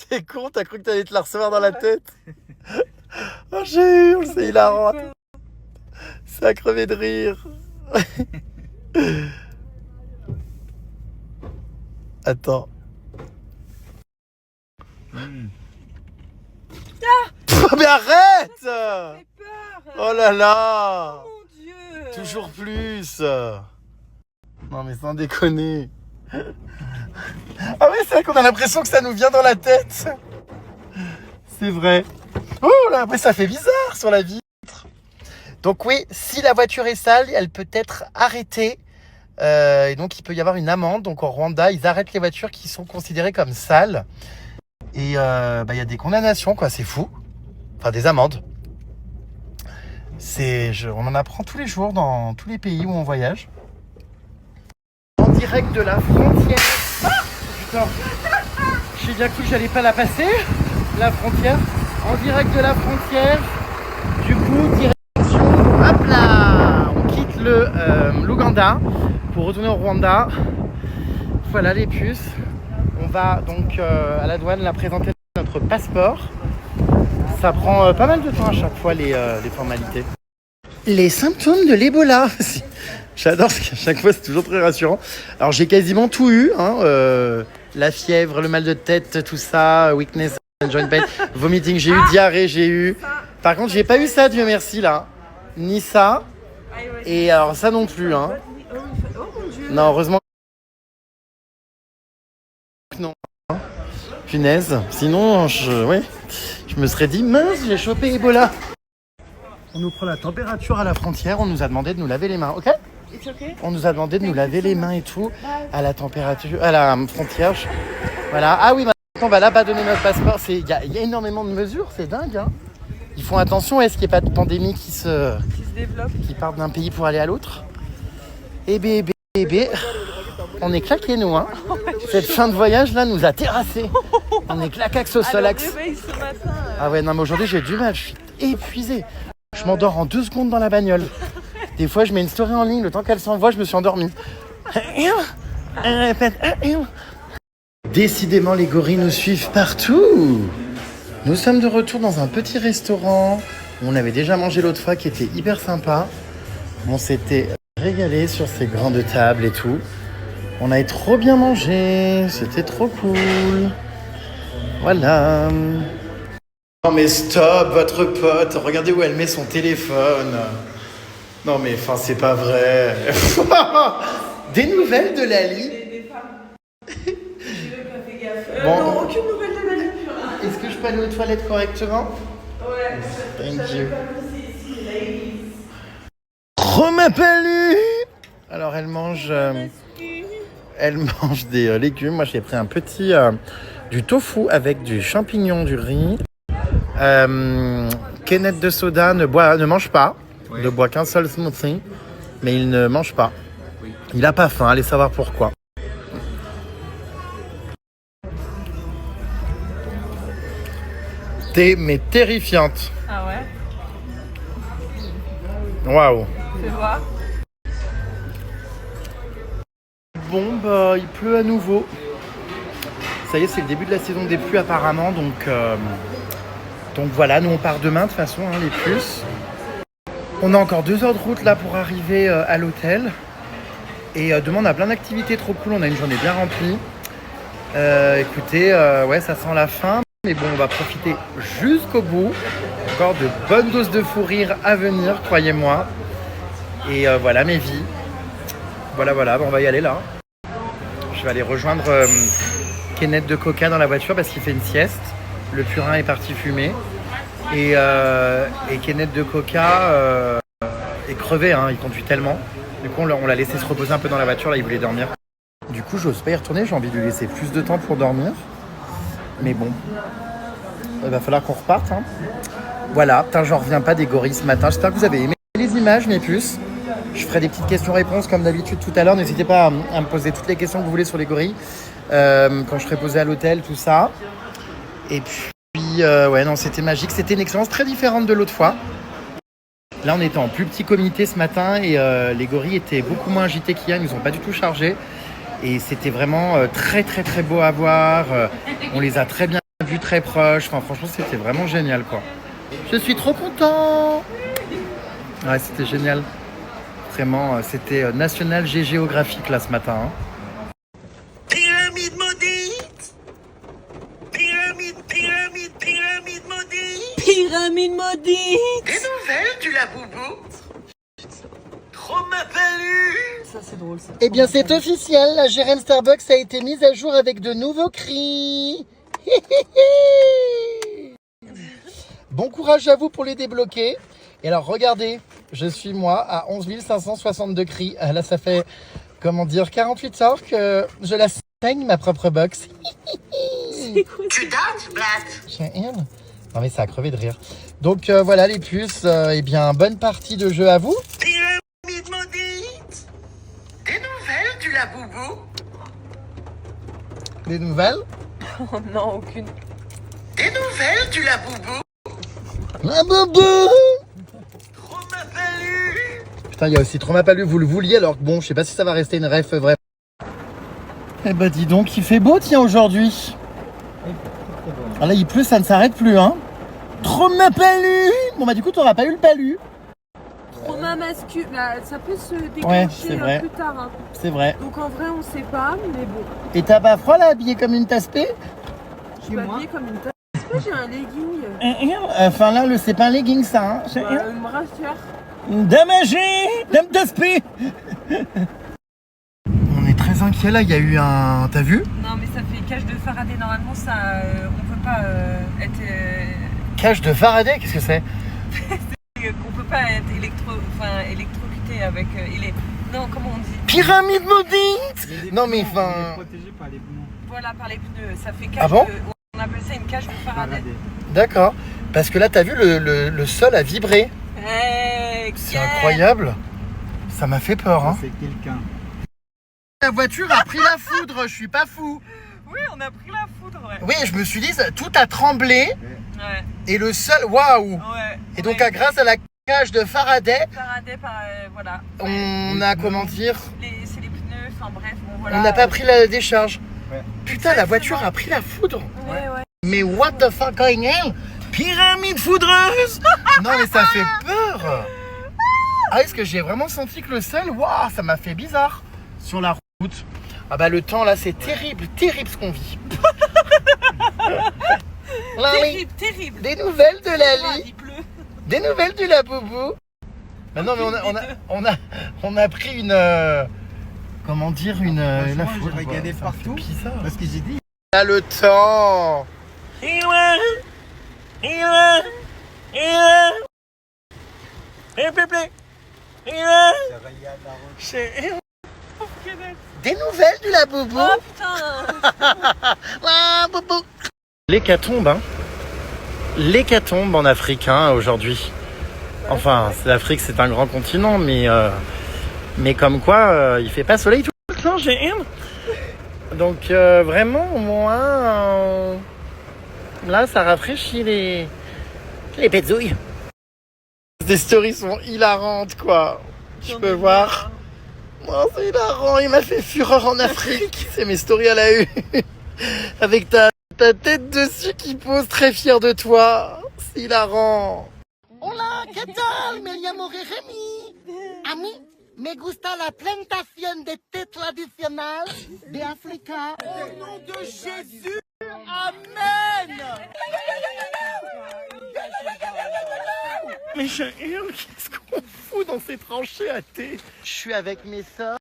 T'es con, t'as cru que t'allais te la recevoir dans la tête. Oh, j'ai eu, c'est hilarant. Ça a crevé de rire. Attends. Mais arrête! Oh là là! Oh mon Dieu! Toujours plus! Non mais sans déconner! Ah oui, c'est vrai qu'on a l'impression que ça nous vient dans la tête! C'est vrai! Oh là, après ça fait bizarre sur la vitre! Donc oui, si la voiture est sale, elle peut être arrêtée. Et donc il peut y avoir une amende. Donc au Rwanda, ils arrêtent les voitures qui sont considérées comme sales. Et y a des condamnations, quoi, c'est fou. Enfin, des amendes. On en apprend tous les jours dans tous les pays où on voyage. En direct de la frontière. Ah putain, j'ai bien cru que j'allais pas la passer, la frontière. En direct de la frontière. Du coup, direction. Hop là, on quitte l'Ouganda pour retourner au Rwanda. Voilà les puces. On va donc à la douane la présenter notre passeport. Ça prend pas mal de temps à chaque fois les formalités. Les symptômes de l'Ebola. J'adore parce qu'à chaque fois c'est toujours très rassurant. Alors j'ai quasiment tout eu, hein, la fièvre, le mal de tête, tout ça, weakness, joint pain, vomiting, j'ai eu diarrhée, j'ai eu. Par contre j'ai pas eu ça, Dieu merci là, ni ça. Et alors ça non plus, hein. Non, heureusement. Non. Punaise. Sinon, je me serais dit, mince, j'ai chopé Ebola. On nous prend la température à la frontière, on nous a demandé de nous laver les mains, ok? On nous a demandé de nous laver les mains et tout à la température, à la frontière. Voilà. Ah oui, maintenant on va là-bas donner notre passeport. Il y a énormément de mesures, c'est dingue, hein. Ils font attention, est-ce qu'il n'y a pas de pandémie qui se développe, qui part d'un pays pour aller à l'autre? Eh bien, on est claqués, nous, hein. Cette fin de voyage là nous a terrassés. On est claquax au solax. Ah ouais, non mais aujourd'hui j'ai du mal, je suis épuisé. Je m'endors en 2 secondes dans la bagnole. Des fois je mets une story en ligne, le temps qu'elle s'envoie, je me suis endormi. Décidément les gorilles nous suivent partout. Nous sommes de retour dans un petit restaurant où on avait déjà mangé l'autre fois qui était hyper sympa. On s'était régalé sur ces grandes tables et tout. On avait trop bien mangé, c'était trop cool. Voilà. Non mais stop, votre pote, regardez où elle met son téléphone. Non mais enfin c'est pas vrai. Des nouvelles de Lali? Bon. Non, aucune nouvelle de Lali. Est-ce que je peux aller aux toilettes correctement? Ouais. Thank you. Remappalu. Alors elle mange des légumes. Moi j'ai pris un petit du tofu avec du champignon, du riz. Kenneth de soda ne mange pas. Oui. Ne boit qu'un seul smoothie. Mais il ne mange pas. Oui. Il a pas faim, allez savoir pourquoi. Mais terrifiante. Ah ouais? Waouh. Fais voir. Bon bah il pleut à nouveau. Ça y est, c'est le début de la saison des pluies apparemment, donc voilà, nous on part demain de toute façon, hein, les puces. On a encore 2 heures de route là pour arriver à l'hôtel. Et demain on a plein d'activités trop cool, on a une journée bien remplie. Écoutez, ouais ça sent la fin, mais bon on va profiter jusqu'au bout. Encore de bonnes doses de fou rire à venir, croyez-moi. Et voilà mes vies. Voilà, on va y aller là. Je vais aller rejoindre Kenneth de Coca dans la voiture parce qu'il fait une sieste. Le purin est parti fumer. Et Kenneth de Coca est crevé, hein, il conduit tellement. Du coup, on l'a laissé se reposer un peu dans la voiture, là, il voulait dormir. Du coup, j'ose pas y retourner, j'ai envie de lui laisser plus de temps pour dormir. Mais bon, il va falloir qu'on reparte. Hein. Voilà, putain, j'en reviens pas des gorilles ce matin. J'espère que vous avez aimé les images, mes puces. Je ferai des petites questions-réponses comme d'habitude tout à l'heure. N'hésitez pas à me poser toutes les questions que vous voulez sur les gorilles. Quand je serai posé à l'hôtel, tout ça. Et puis, ouais, non, c'était magique. C'était une expérience très différente de l'autre fois. Là, on était en plus petit comité ce matin et les gorilles étaient beaucoup moins agités qu'hier. Ils nous ont pas du tout chargés. Et c'était vraiment très très très beau à voir. On les a très bien vus très proches. Enfin, franchement, c'était vraiment génial, quoi. Je suis trop content. Ouais, c'était génial. Vraiment, c'était National Géographique là ce matin. Hein. Pyramide maudite. Pyramide maudite. Pyramide maudite. Des nouvelles du Laboubou. Trop m'a palu. Ça c'est drôle ça. Eh bien, c'est officiel. La GRM Starbucks a été mise à jour avec de nouveaux cris. Bon courage à vous pour les débloquer. Et alors, regardez, je suis moi à 11 562 cris. Là, ça fait, 48 heures que je la saigne, ma propre box. Tu dates, Blatt. J'ai une. Non, mais ça a crevé de rire. Donc, voilà les puces. Eh bien, bonne partie de jeu à vous. Pyramide maudite. Des nouvelles du Laboubou. Des nouvelles? Oh non, aucune. Des nouvelles du Laboubou. La boubou! Trop m'a palu. Putain, il y a aussi trop m'a pas lu, vous le vouliez, alors que bon, je sais pas si ça va rester une ref vraie. Eh bah dis donc, il fait beau, tiens, aujourd'hui. Ah là, il pleut, ça ne s'arrête plus, hein. Trop m'a pas lu. Bon bah du coup, t'auras pas eu le palu. Trauma masculin, bah, ça peut se Ouais, déclencher c'est vrai. plus tard. Hein. C'est vrai. Donc en vrai, on sait pas, mais bon. Et t'as pas froid là, habillé comme une tasse-pé? Je suis habillée comme une tasse. Est-ce que j'ai un legging? Enfin là, c'est pas un legging ça, hein. Bah, une brassière. Damagé, dame tasse-pé. On est très inquiet là, il y a eu un... T'as vu? Non, mais ça fait cage de Faraday. Normalement, ça, on peut pas être. Cage de Faraday, qu'est-ce que c'est? On peut pas être électrocuté avec. Non, comment on dit? Pyramide maudite. Non mais enfin... Protégé par les pneus. Voilà, par les pneus. Ça fait cage Ah bon? On appelle ça une cage de Faraday. D'accord. Parce que là, t'as vu, le sol a vibré. C'est incroyable. Ça m'a fait peur, hein. C'est quelqu'un. La voiture a pris la foudre, je suis pas fou. Oui, on a pris la foudre, ouais. Oui, je me suis dit, tout a tremblé Ouais. et le sol, waouh. Ouais. Et donc, grâce à la cage de Faraday, Faraday, voilà. on a, comment dire, C'est les pneus, enfin bref, bon voilà. on n'a pas pris la décharge. Ouais. Putain, la voiture a pris la foudre. Ouais, ouais. Mais what the fuck going on? Pyramide foudreuse. Non, mais ça fait peur. Ah, est-ce que j'ai vraiment senti que le sol, waouh, ça m'a fait bizarre sur la route. Ah bah le temps là, c'est terrible, terrible ce qu'on vit. Lali, Terrible. des nouvelles de Lali, Il pleut. des nouvelles du Laboubou. Bah non, mais on a pris une, comment dire, une, la Franchement, foudre. j'ai regardé quoi. Ça me fait partout. bizarre. Parce que j'ai dit. Là le temps. Des nouvelles du Laboubou. Oh putain. Laboubou. L'hécatombe, hein. L'hécatombe en Afrique, hein, aujourd'hui. Enfin, l'Afrique, c'est un grand continent, mais comme quoi, il fait pas soleil tout le temps, j'ai une. Donc, vraiment, au moins, là, ça rafraîchit les pétzouilles. Les stories sont hilarantes, quoi. Je peux voir. Oh, c'est hilarant, il m'a fait fureur en Afrique. C'est mes stories à la une. Avec ta tête dessus qui pose, très fière de toi. C'est hilarant. Hola, ¿qué tal? Me llamo Jeremy. A mí me gusta la plantación de té tradicional de África. Au nom de Jésus, Amen. Mais qu'est-ce qu'on fout dans ces tranchées à thé? Je suis avec mes sœurs.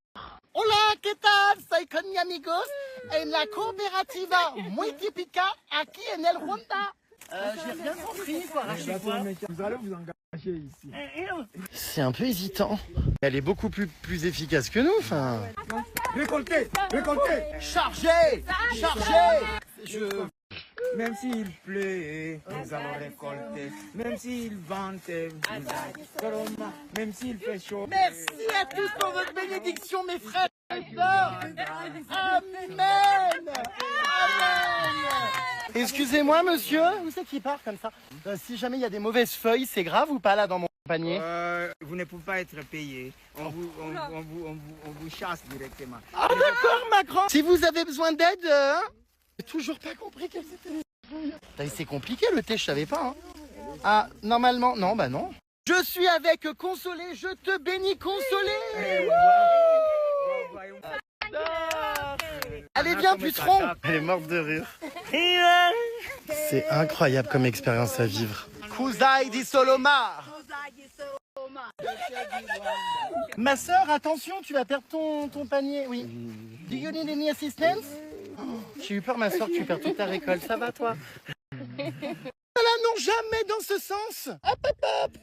Hola, ¿qué tal? Soy con mis amigos en la cooperativa muy típica aquí en el Rwanda. J'ai rien compris, quoi. Vous allez vous engager ici. C'est un peu hésitant. Elle est beaucoup plus efficace que nous, enfin. Récoltez, récoltez. Chargez, chargez. Même s'il pleut, nous allons récolter. Même s'il vente, nous allons. Même s'il fait chaud. Merci à tous pour votre bénédiction, mes frères et sœurs. Amen. Amen. Excusez-moi, monsieur. Où c'est qui part comme ça? Si jamais il y a des mauvaises feuilles, c'est grave ou pas là dans panier. Vous ne pouvez pas être payé. On vous chasse directement. Ah d'accord, Macron. Si vous avez besoin d'aide, j'ai toujours pas compris quelles étaient les... C'est compliqué le thé, je savais pas. Hein. Ah, normalement, non, bah non. Je suis avec Consolé, je te bénis Consolé. Allez bien, Puceron. Elle est morte de rire. C'est incroyable comme expérience à vivre. Kuzai di Solomar. Ma sœur, attention, tu vas perdre ton panier. Oui. Do you need any assistance? J'ai eu peur, ma sœur, que tu perds toute ta récolte. Ça va, toi? Voilà, non, jamais dans ce sens. Hop, hop, hop.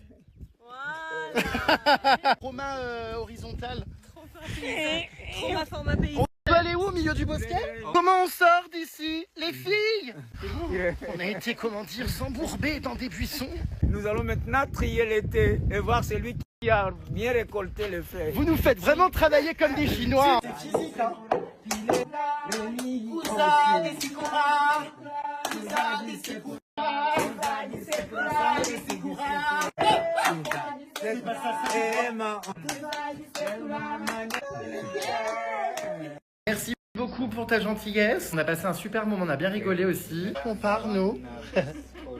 Voilà. Romain horizontal. Trop format pays. On peut aller où, au milieu du bosquet? Comment on sort d'ici? Les filles? On a été, comment dire, embourbés dans des buissons. Nous allons maintenant trier l'été et voir celui qui a bien récolté le fait. Vous nous faites vraiment travailler comme des Chinois. C'est physique, hein. Merci beaucoup pour ta gentillesse. On a passé un super moment, on a bien rigolé aussi. On part, nous.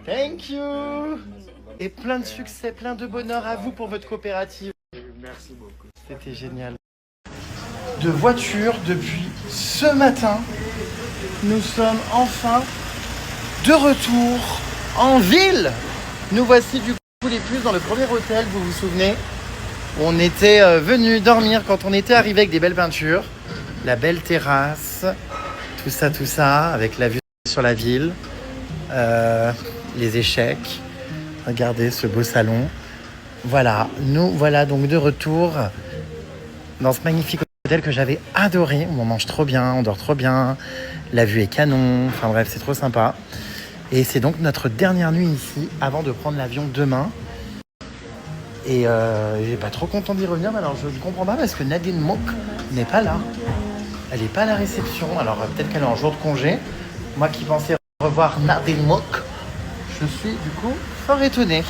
Thank you. Et plein de succès, plein de bonheur à vous pour votre coopérative. Merci beaucoup. C'était génial. De voiture depuis ce matin, nous sommes enfin de retour en ville. Nous voici du coup les plus dans le premier hôtel, vous vous souvenez, où on était venu dormir quand on était arrivé avec des belles peintures, la belle terrasse, tout ça, avec la vue sur la ville, les échecs. Regardez ce beau salon. Voilà, nous voilà donc de retour dans ce magnifique hôtel que j'avais adoré. On mange trop bien, on dort trop bien, la vue est canon, enfin bref, c'est trop sympa. Et c'est donc notre dernière nuit ici avant de prendre l'avion demain. Et j'ai pas trop content d'y revenir, mais alors je ne comprends pas parce que Nadine Mock n'est pas là. Elle n'est pas à la réception, alors peut-être qu'elle est en jour de congé. Moi qui pensais revoir Nadine Mock, je suis du coup fort étonné.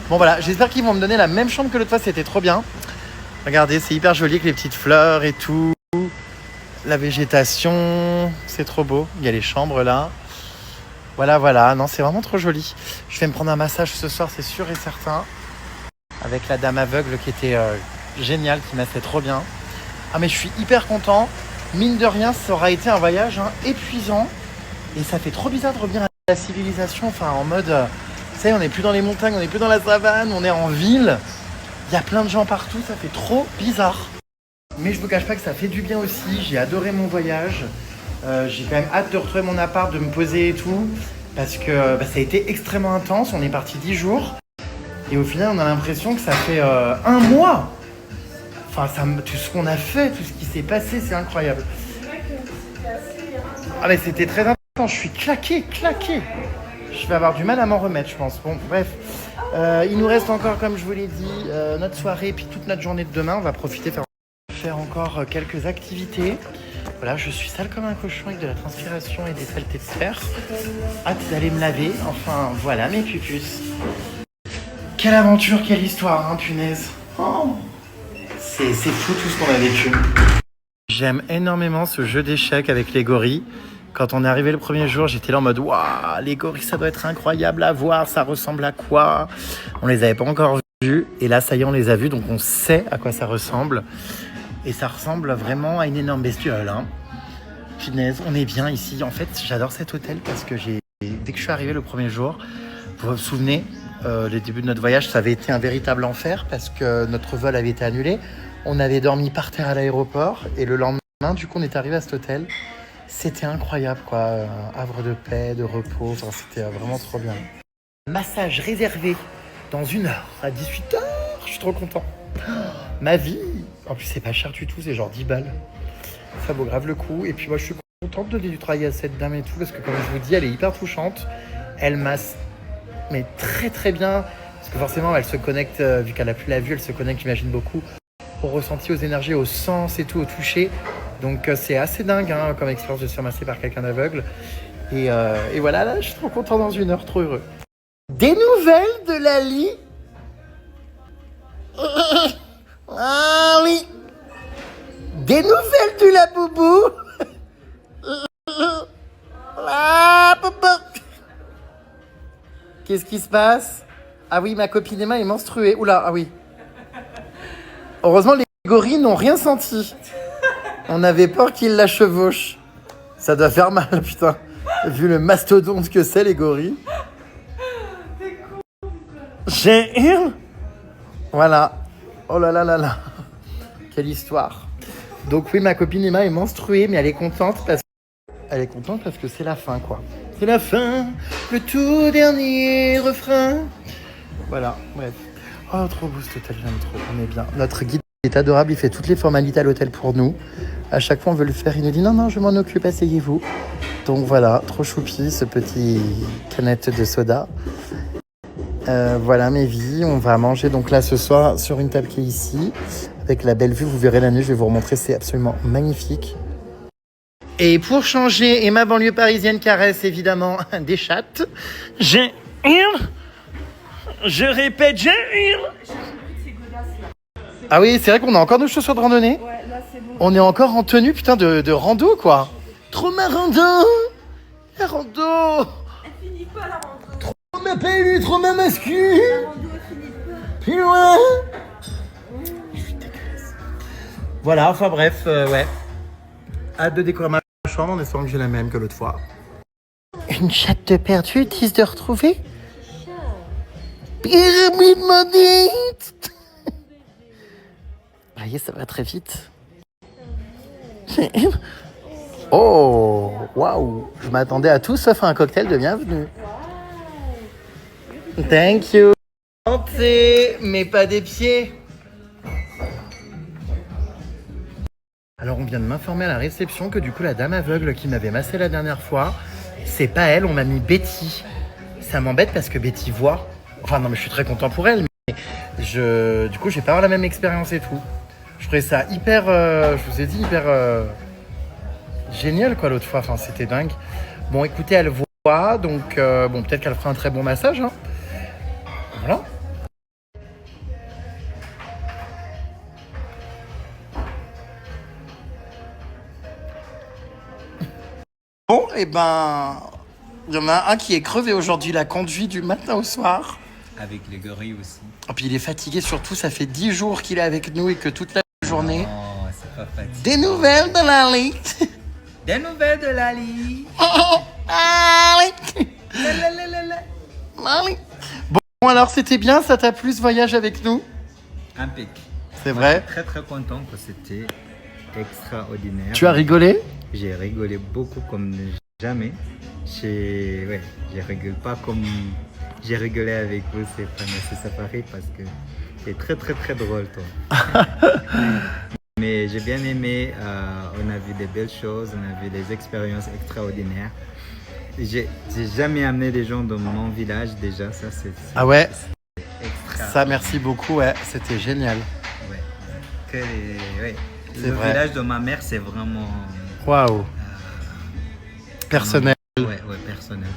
Bon voilà, j'espère qu'ils vont me donner la même chambre que l'autre fois, c'était trop bien. Regardez, c'est hyper joli avec les petites fleurs et tout. La végétation, c'est trop beau. Il y a les chambres là. Voilà, non, c'est vraiment trop joli. Je vais me prendre un massage ce soir, c'est sûr et certain. Avec la dame aveugle qui était géniale, qui m'a fait trop bien. Ah mais je suis hyper content. Mine de rien, ça aura été un voyage épuisant. Et ça fait trop bizarre de revenir à la civilisation. Enfin, en mode, vous savez, on n'est plus dans les montagnes, on n'est plus dans la savane, on est en ville. Il y a plein de gens partout, ça fait trop bizarre. Mais je ne vous cache pas que ça fait du bien aussi. J'ai adoré mon voyage. J'ai quand même hâte de retrouver mon appart, de me poser et tout. Parce que ça a été extrêmement intense. On est parti 10 jours. Et au final, on a l'impression que ça fait un mois. Enfin, tout ce qu'on a fait, tout ce qui s'est passé, c'est incroyable. Ah mais c'était très intense. Je suis claqué. Je vais avoir du mal à m'en remettre, je pense. Bon, bref. Il nous reste encore, comme je vous l'ai dit, notre soirée puis toute notre journée de demain. On va profiter faire encore quelques activités. Voilà, je suis sale comme un cochon avec de la transpiration et des saletés de fer. Hâte d'aller me laver. Enfin, voilà mes pupus. Quelle aventure, quelle histoire, punaise. Oh, c'est fou tout ce qu'on a vécu. J'aime énormément ce jeu d'échecs avec les gorilles. Quand on est arrivé le premier jour, j'étais là en mode « Waouh, les gorilles, ça doit être incroyable à voir, ça ressemble à quoi ?» On les avait pas encore vus. Et là, ça y est, on les a vus, donc on sait à quoi ça ressemble. Et ça ressemble vraiment à une énorme bestiole. Punaise, on est bien ici. En fait, j'adore cet hôtel parce que dès que je suis arrivé le premier jour, vous vous souvenez, les débuts de notre voyage, ça avait été un véritable enfer parce que notre vol avait été annulé. On avait dormi par terre à l'aéroport et le lendemain, du coup, on est arrivé à cet hôtel. C'était incroyable, quoi. Havre de paix, de repos. Enfin, c'était vraiment trop bien. Massage réservé dans 1 heure à 18h. Je suis trop content. Ma vie. En plus, c'est pas cher du tout. C'est genre 10 balles. Ça vaut grave le coup. Et puis, moi, je suis contente de donner du travail à cette dame et tout. Parce que, comme je vous dis, elle est hyper touchante. Elle masse, mais très, très bien. Parce que forcément, elle se connecte, vu qu'elle a plus la vue, elle se connecte, j'imagine, beaucoup au ressenti, aux énergies, au sens et tout, au toucher. Donc c'est assez dingue comme expérience de se faire masser par quelqu'un d'aveugle. Et voilà, là, je suis trop content dans 1 heure, trop heureux. Des nouvelles de Lali? Ah oui. Des nouvelles de la boubou. Ah, papa. Qu'est-ce qui se passe? Ah oui, ma copine Emma est menstruée. Oula, ah oui. Heureusement, les gorilles n'ont rien senti. On avait peur qu'ils la chevauchent. Ça doit faire mal, putain. Vu le mastodonte que c'est, les gorilles. J'ai une. Voilà. Oh là là là là. Quelle histoire. Donc oui, ma copine Emma est menstruée, mais elle est contente parce que c'est la fin, quoi. C'est la fin, le tout dernier refrain. Voilà, bref. Oh, trop beau cet hôtel, j'aime trop, on est bien. Notre guide est adorable, il fait toutes les formalités à l'hôtel pour nous. À chaque fois, on veut le faire, il nous dit non, je m'en occupe, asseyez-vous. Donc voilà, trop choupi, ce petit canette de soda. Voilà mes vies, on va manger donc là ce soir sur une table qui est ici, avec la belle vue, vous verrez la nuit, je vais vous remontrer, c'est absolument magnifique. Et pour changer, et ma banlieue parisienne caresse évidemment des chattes. J'ai une. Je répète, j'ai une. Ah oui, c'est vrai qu'on a encore nos chaussures de randonnée. Ouais, là c'est bon. On est encore en tenue, putain, de rando, quoi. Trop ma rando. La rando. Elle finit pas la rando. Trop ma pellu, trop ma mascu. La rando elle finit pas. Plus loin. Je suis dégueulasse. Voilà, enfin bref, ouais. Hâte de décorer ma chambre en espérant que j'ai la même que l'autre fois. Une chatte de perdue, triste de retrouver. Pyramide maudite. Vous voyez, ça va très vite. Oh, waouh. Je m'attendais à tout sauf à un cocktail de bienvenue. Thank you. Santé, mais pas des pieds. Alors on vient de m'informer à la réception que du coup la dame aveugle qui m'avait massé la dernière fois, c'est pas elle, on m'a mis Betty. Ça m'embête parce que Betty voit. Enfin non mais je suis très content pour elle, mais du coup je vais pas avoir la même expérience et tout. Je trouvais ça hyper, je vous ai dit hyper génial quoi l'autre fois, enfin c'était dingue. Bon écoutez, elle voit, donc bon peut-être qu'elle fera un très bon massage. Hein. Voilà. Bon, et ben, il y en a un qui est crevé aujourd'hui, il a conduit du matin au soir. Avec les gorilles aussi. Et puis il est fatigué surtout, ça fait 10 jours qu'il est avec nous et que toute la journée... Oh, c'est pas fatigué. Des nouvelles de Lali. Des nouvelles de Lali. Lali. Lali. Bon alors c'était bien, ça t'a plu ce voyage avec nous? Impec. C'est vrai? Très très content que c'était extraordinaire. Tu as rigolé? J'ai rigolé beaucoup comme jamais. Ouais, je rigole pas comme j'ai rigolé avec vous, c'est pas Safari parce que c'est très très très drôle toi. Mais j'ai bien aimé, on a vu des belles choses, on a vu des expériences extraordinaires. J'ai jamais amené des gens dans mon village déjà, ça c'est Ah ouais? extra. Ça merci beaucoup, ouais, c'était génial. Ouais. Ouais. C'est Le vrai. village de ma mère c'est vraiment... Waouh. Personnel, Ouais, personnel.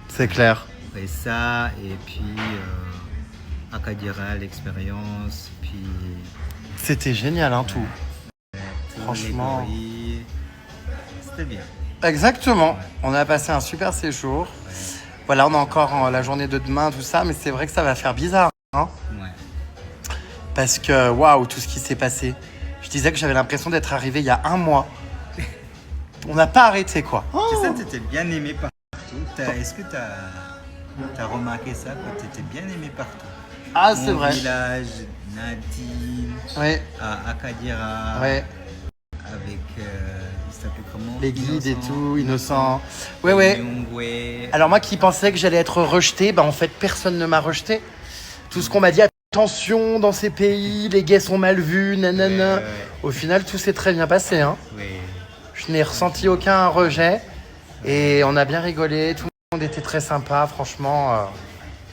c'est clair. Et ça, et puis Akadira, l'expérience, puis C'était génial, hein, tout. tous Franchement. les gorilles. C'était bien. Exactement. On a passé un super séjour. Voilà, on a encore la journée de demain, tout ça, mais c'est vrai que ça va faire bizarre, hein, Ouais. parce que waouh, tout ce qui s'est passé. Je disais que j'avais l'impression d'être arrivé il y a un mois. On n'a pas arrêté, quoi. Tu sais, tu étais bien aimé partout. Est-ce que tu as remarqué ça, que tu étais bien aimé partout? Ah, c'est Mon vrai. village, Nadine, Ouais, Akadira, ouais. avec, il s'appelle comment? Les guides et Innocent. tout, innocents. Ouais, ouais. Nyungwe. Alors moi qui pensais que j'allais être rejeté, bah en fait personne ne m'a rejeté. Tout ce qu'on m'a dit, attention dans ces pays, les gays sont mal vus, nanana. Ouais. Au final, tout s'est très bien passé, hein. Ouais. Je n'ai ressenti aucun rejet et on a bien rigolé. Tout le monde était très sympa, franchement.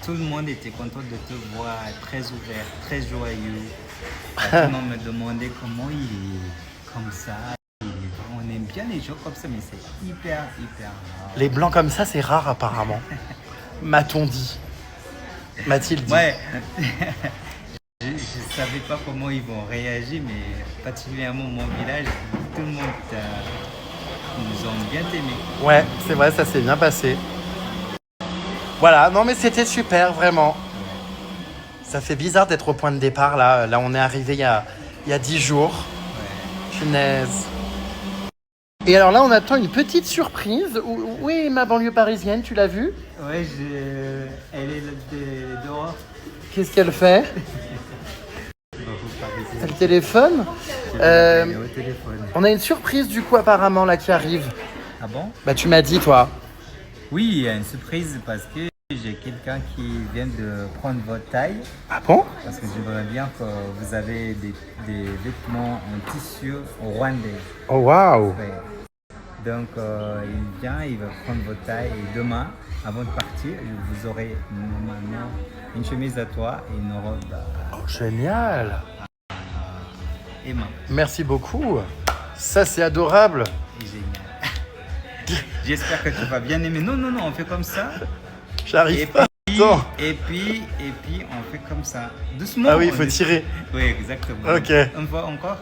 Tout le monde était content de te voir, très ouvert, très joyeux. Tout le monde me demandait comment il est comme ça. On aime bien les gens comme ça, mais c'est hyper rare. Les blancs comme ça, c'est rare apparemment. M'a-t-on dit. M'a-t-il dit. Ouais. savais pas comment ils vont réagir, mais particulièrement mon village, tout le monde nous ont bien aimé. Ouais, c'est vrai, ça s'est bien passé. Voilà, non mais c'était super, vraiment. Ça fait bizarre d'être au point de départ, là. Là, on est arrivé il y a 10 jours. Ouais. Punaise. Et alors là, on attend une petite surprise. Où est ma banlieue parisienne, tu l'as vue? Ouais, elle est dehors. Qu'est-ce qu'elle fait? Elle téléphone. Elle est au téléphone. On a une surprise du coup apparemment là qui arrive. Ah bon? Bah tu m'as dit toi. Oui, il y a une surprise parce que j'ai quelqu'un qui vient de prendre votre taille. Ah bon? Parce que j'aimerais bien que vous avez des vêtements en tissu rwandais. Oh waouh. Ouais. Donc il vient, il va prendre votre taille et demain, avant de partir, vous aurez normalement une chemise à toi et une robe Oh, génial. Emma. Merci beaucoup. Ça c'est adorable. Génial. J'espère que tu vas bien aimer. Non, on fait comme ça. J'arrive pas. Attends. Et puis, on fait comme ça. Doucement. Ah oui, il faut tirer. Oui, exactement. Ok. On va encore.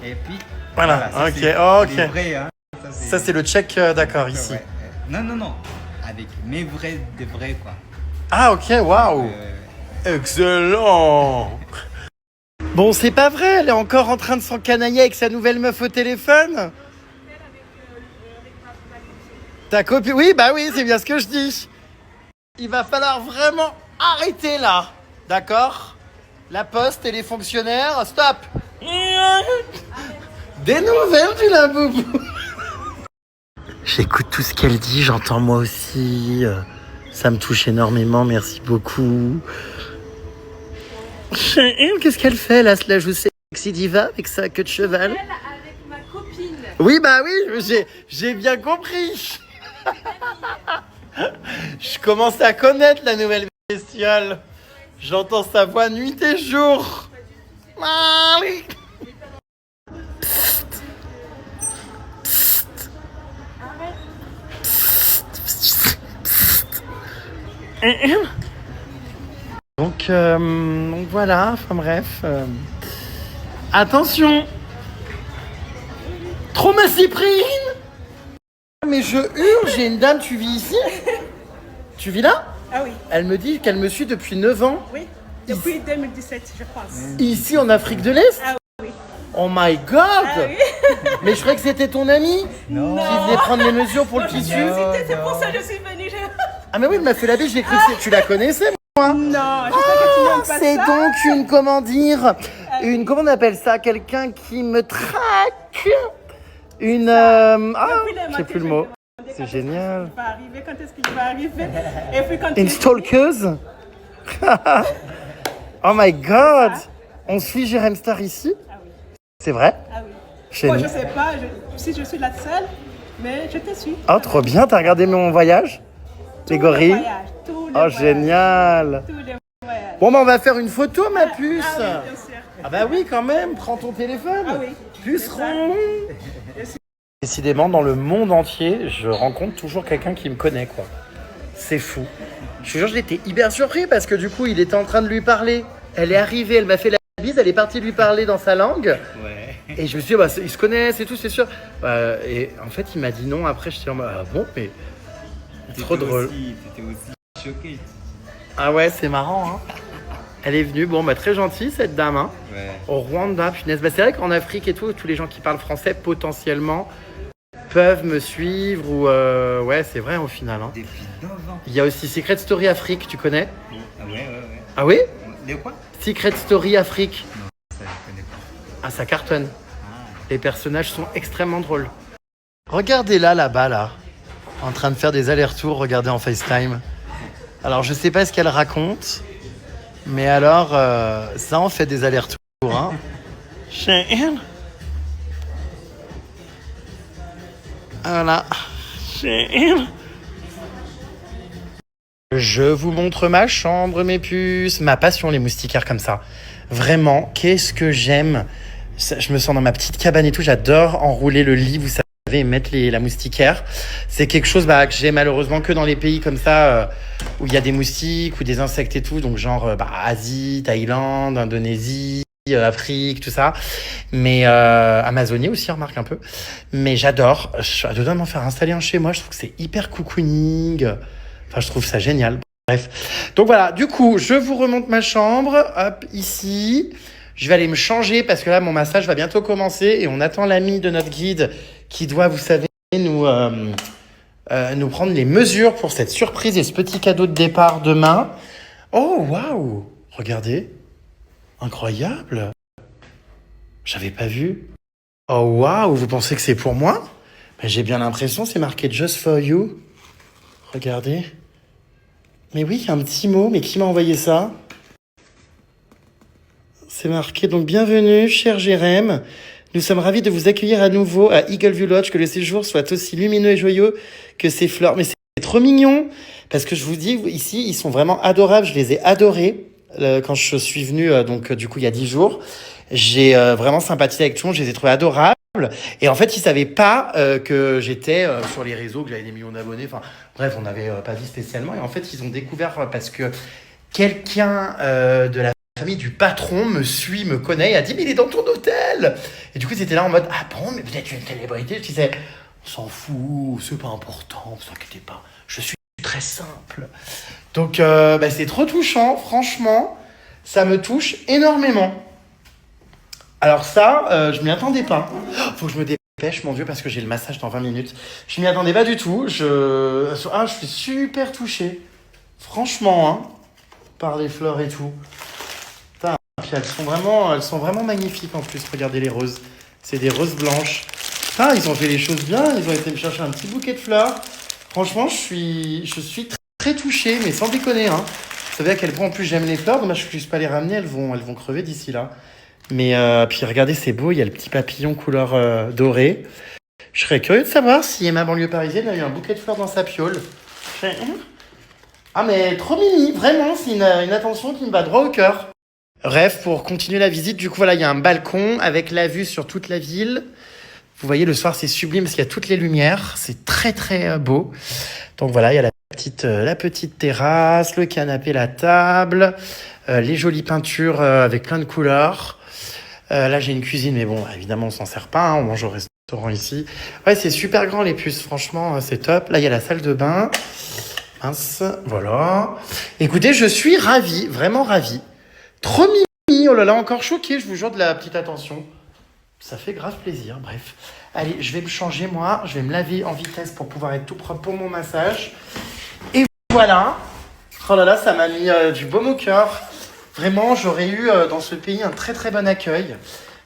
Et puis. Voilà, ça, ok, c'est ok. les vrais, hein. Ça c'est le check, d'accord, ici. Ouais. Non. Avec mes vrais, des vrais, quoi. Ah ok, waouh. Excellent. Bon, c'est pas vrai, elle est encore en train de s'encanailler avec sa nouvelle meuf au téléphone. Ta copine? Oui, bah oui, c'est bien ce que je dis. Il va falloir vraiment arrêter là. D'accord? La poste et les fonctionnaires, stop. Des nouvelles du la boubou. J'écoute tout ce qu'elle dit, j'entends moi aussi. Ça me touche énormément, merci beaucoup. Qu'est-ce qu'elle fait là, la joue sexy diva avec sa queue de cheval? Elle avec ma copine. Oui, bah oui, j'ai bien compris. Je commence à connaître la nouvelle bestiole. J'entends sa voix nuit et jour. Donc voilà, enfin bref. Attention. Trop ma Cyprine. Mais je hurle, j'ai une dame, tu vis ici? Tu vis là? Ah oui, Elle me dit qu'elle me suit depuis 9 ans. oui. Depuis 2017, je pense. Ici en Afrique de l'Est? Ah oui. Oh my god! Ah oui. Mais je croyais que c'était ton ami Non. qui venait prendre les mesures pour le tissu. C'est pour ça que je suis venue. Ah mais oui, elle m'a fait la bise, j'ai cru que tu la connaissais. Non, je crois que tu n'aimes pas C'est ça. donc une, comment dire, une, comment on appelle ça? Quelqu'un qui me traque. Une, je sais plus le mot. C'est génial. Quand est-ce qu'il va arriver? Et puis quand Une stalkeuse? Oh my god! On suit Jérém Star ici? Ah oui. C'est vrai? Ah oui. Chez Moi, nous. je sais pas si je suis la seule, mais je te suis. Oh, trop bien, t'as regardé mon voyage? Les gorilles? Tous les Oh, voyages. génial! Tous les voyages. Bon, bah, on va faire une photo, ma puce! Ah oui, bien sûr. Ah bah oui, quand même, prends ton téléphone. Ah oui. Puceron. Décidément, dans le monde entier, je rencontre toujours quelqu'un qui me connaît, quoi. C'est fou. Je te jure, j'étais hyper surpris parce que du coup, il était en train de lui parler. Elle est arrivée, elle m'a fait la bise, elle est partie lui parler dans sa langue. Ouais. Et je me suis dit, bah, ils se connaissent et tout, c'est sûr. Et en fait, il m'a dit non. Après, j'étais en mode, ah bon, mais trop drôle. T'étais aussi choqué. Ah ouais, c'est marrant, hein. Elle est venue, bon, bah très gentille cette dame, hein. Ouais. Au Rwanda, punaise. Bah, c'est vrai qu'en Afrique et tout, tous les gens qui parlent français potentiellement peuvent me suivre ou ouais, c'est vrai au final. Hein. Depuis 9 ans. Il y a aussi Secret Story Afrique, tu connais? Ah ouais. Ah oui? De quoi? Secret Story Afrique. Ça, je connais pas. Ah, ça cartonne. Ah. Les personnages sont extrêmement drôles. Regardez-la là-bas, là, en train de faire des allers-retours, regardez en FaceTime. Alors, je sais pas ce qu'elle raconte, mais alors, ça en fait des allers-retours, hein. Chez elle. Voilà. Chez elle. Je vous montre ma chambre, mes puces. Ma passion, les moustiquaires comme ça. Vraiment, qu'est-ce que j'aime. Je me sens dans ma petite cabane et tout. J'adore enrouler le lit, vous savez. et me mettre la moustiquaire. C'est quelque chose que j'ai malheureusement que dans les pays comme ça où il y a des moustiques ou des insectes et tout. Donc genre Asie, Thaïlande, Indonésie, Afrique, tout ça. Mais Amazonie aussi, remarque un peu. Mais j'adore. Je suis à deux doigts de m'en faire installer un chez moi. Je trouve que c'est hyper cocooning. Enfin, je trouve ça génial. Bref. Donc voilà, du coup, je vous remonte ma chambre. Hop, ici. Je vais aller me changer parce que là, mon massage va bientôt commencer et on attend l'ami de notre guide qui doit, vous savez, nous prendre les mesures pour cette surprise et ce petit cadeau de départ demain. Oh, waouh! Regardez. Incroyable. J'avais pas vu. Oh, waouh! Vous pensez que c'est pour moi? Mais j'ai bien l'impression, c'est marqué Just for you. Regardez. Mais oui, il y a un petit mot, mais qui m'a envoyé ça? C'est marqué donc bienvenue, cher Jérém. Nous sommes ravis de vous accueillir à nouveau à Eagle View Lodge, que le séjour soit aussi lumineux et joyeux que ces fleurs. Mais c'est trop mignon parce que je vous dis, ici, ils sont vraiment adorables. Je les ai adorés quand je suis venu, donc du coup, il y a 10 jours. J'ai vraiment sympathisé avec tout le monde. Je les ai trouvés adorables. Et en fait, ils savaient pas que j'étais sur les réseaux, que j'avais des millions d'abonnés. Enfin, bref, on n'avait pas dit spécialement. Et en fait, ils ont découvert parce que quelqu'un de la famille du patron me suit, me connaît et a dit mais il est dans ton hôtel. Et du coup ils étaient là en mode ah bon mais peut-être une célébrité. Je disais on s'en fout, c'est pas important, ne vous inquiétez pas, je suis très simple. Donc c'est trop touchant, franchement ça me touche énormément. Alors ça je m'y attendais pas. Faut que je me dépêche mon dieu parce que j'ai le massage dans 20 minutes. Je m'y attendais pas du tout. Je suis super touché, franchement hein, par les fleurs et tout. Puis elles sont vraiment magnifiques en plus. Regardez les roses. C'est des roses blanches. Ah, ils ont fait les choses bien. Ils ont été me chercher un petit bouquet de fleurs. Franchement, je suis très, très touché, mais sans déconner. Hein. Vous savez à quel point en plus j'aime les fleurs. Dommage que je ne puisse pas les ramener. Elles vont crever d'ici là. Mais puis regardez, c'est beau. Il y a le petit papillon couleur dorée. Je serais curieux de savoir si Emma banlieue parisienne a eu un bouquet de fleurs dans sa piole. Ah mais trop mimi. Vraiment, c'est une attention qui me va droit au cœur. Bref, pour continuer la visite, du coup, voilà, il y a un balcon avec la vue sur toute la ville. Vous voyez, le soir, c'est sublime parce qu'il y a toutes les lumières. C'est très, très beau. Donc voilà, il y a la petite terrasse, le canapé, la table, les jolies peintures avec plein de couleurs. Là, j'ai une cuisine, mais bon, évidemment, on s'en sert pas. Hein, on mange au restaurant ici. Ouais, c'est super grand, les puces. Franchement, c'est top. Là, il y a la salle de bain. Mince, voilà. Écoutez, je suis ravi, vraiment ravi. Trop mimi, oh là là, encore choqué, je vous jure de la petite attention. Ça fait grave plaisir, bref. Allez, je vais me changer moi, je vais me laver en vitesse pour pouvoir être tout propre pour mon massage. Et voilà. Oh là là, ça m'a mis du baume au cœur. Vraiment, j'aurais eu dans ce pays un très très bon accueil.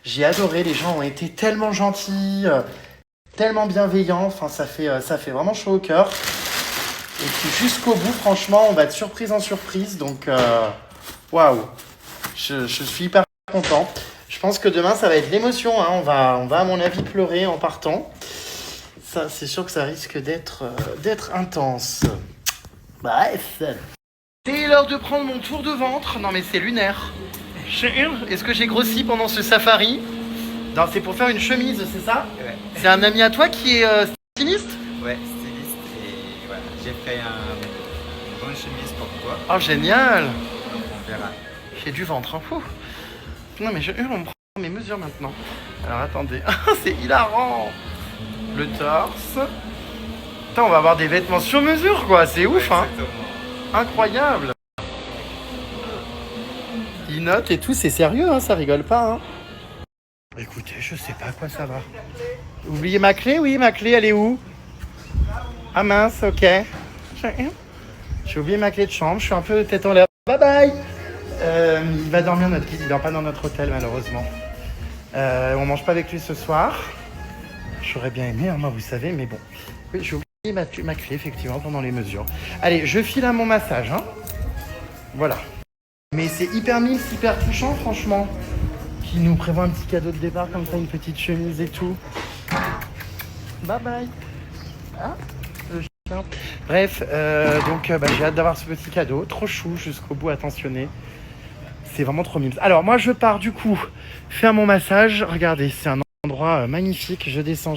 J'ai adoré, les gens ont été tellement gentils, tellement bienveillants. Enfin, ça fait vraiment chaud au cœur. Et puis jusqu'au bout, franchement, on va de surprise en surprise. Donc, waouh. Je suis hyper content. Je pense que demain, ça va être l'émotion. Hein. On va, à mon avis, pleurer en partant. Ça, c'est sûr que ça risque d'être intense. Bref. C'est l'heure de prendre mon tour de ventre. Non, mais c'est lunaire. Est-ce que j'ai grossi pendant ce safari? Non, c'est pour faire une chemise, c'est ça? Ouais. C'est un ami à toi qui est styliste? Ouais, styliste. Et voilà, j'ai fait une bonne chemise pour toi. Oh, génial. On verra. J'ai du ventre, hein. Ouh. Non mais on me prend mes mesures maintenant. Alors attendez, c'est hilarant. Le torse. Putain, on va avoir des vêtements sur mesure quoi, c'est ouf hein. Incroyable. Ils notent et tout, c'est sérieux hein, ça rigole pas hein. Écoutez, je sais pas à quoi ça va. Oubliez ma clé? Oui, ma clé elle est où? Ah mince, ok. J'ai oublié ma clé de chambre, je suis un peu tête en l'air. Bye bye. Il va dormir notre guide, il dort pas dans notre hôtel malheureusement. On mange pas avec lui ce soir. J'aurais bien aimé, hein, moi vous savez, mais bon. Oui, j'ai oublié ma clé effectivement pendant les mesures. Allez, je file à mon massage. Hein. Voilà. Mais c'est hyper mime, hyper touchant franchement. Qui nous prévoit un petit cadeau de départ comme ça, une petite chemise et tout. Bye bye. Ah, le chien. Bref, donc j'ai hâte d'avoir ce petit cadeau. Trop chou jusqu'au bout, attentionné. C'est vraiment trop mime. Alors moi je pars du coup faire mon massage. Regardez, c'est un Endroit magnifique, je descends.